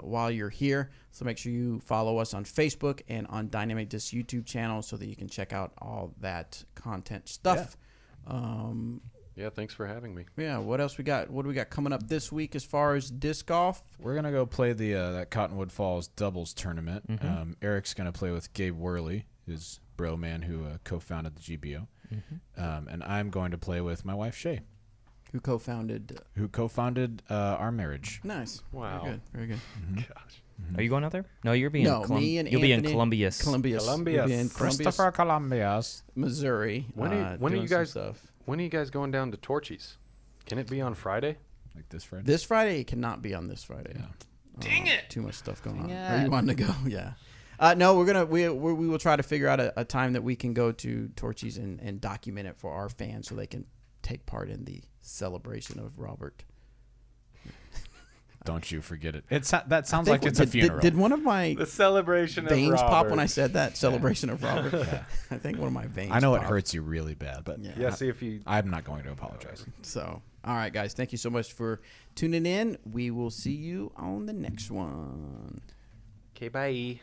S1: while you're here. So make sure you follow us on Facebook and on Dynamic Disc YouTube channel so that you can check out all that content stuff.
S2: Yeah, thanks for having me.
S1: Yeah, what else we got? What do we got coming up this week as far as disc golf?
S4: We're gonna go play the that Cottonwood Falls doubles tournament. Eric's gonna play with Gabe Worley, his bro man who co-founded the GBO, and I'm going to play with my wife Shay,
S1: who co-founded
S4: our marriage.
S1: Nice.
S2: Wow.
S1: Very good. Very good.
S2: Gosh.
S3: Are you going out there? No, you're being
S1: me and
S3: you'll be in
S1: Anthony-
S3: Columbia.
S1: Columbia,
S4: Christopher Columbus,
S1: Missouri.
S2: When are you guys?
S1: Stuff.
S2: When are you guys going down to Torchies? Can it be on Friday?
S4: Like this Friday?
S1: This Friday, it cannot be on this Friday.
S4: Yeah.
S3: Dang it!
S1: Too much stuff going on.
S3: it.
S1: Are you wanting to go? Yeah. No, we will try to figure out a time that we can go to Torchies and document it for our fans so they can take part in the celebration of Robert.
S4: Don't you forget it. That sounds like it's a funeral.
S1: Did one of my
S2: The celebration of
S1: veins
S2: Robert.
S1: pop when I said that? Celebration of Robert. Yeah. I think one of my veins.
S4: I know it
S1: popped.
S4: hurts you really bad, but
S2: Yeah, see if you.
S4: I'm not going to apologize.
S1: So, all right, guys. Thank you so much for tuning in. We will see you on the next one.
S2: Okay, bye.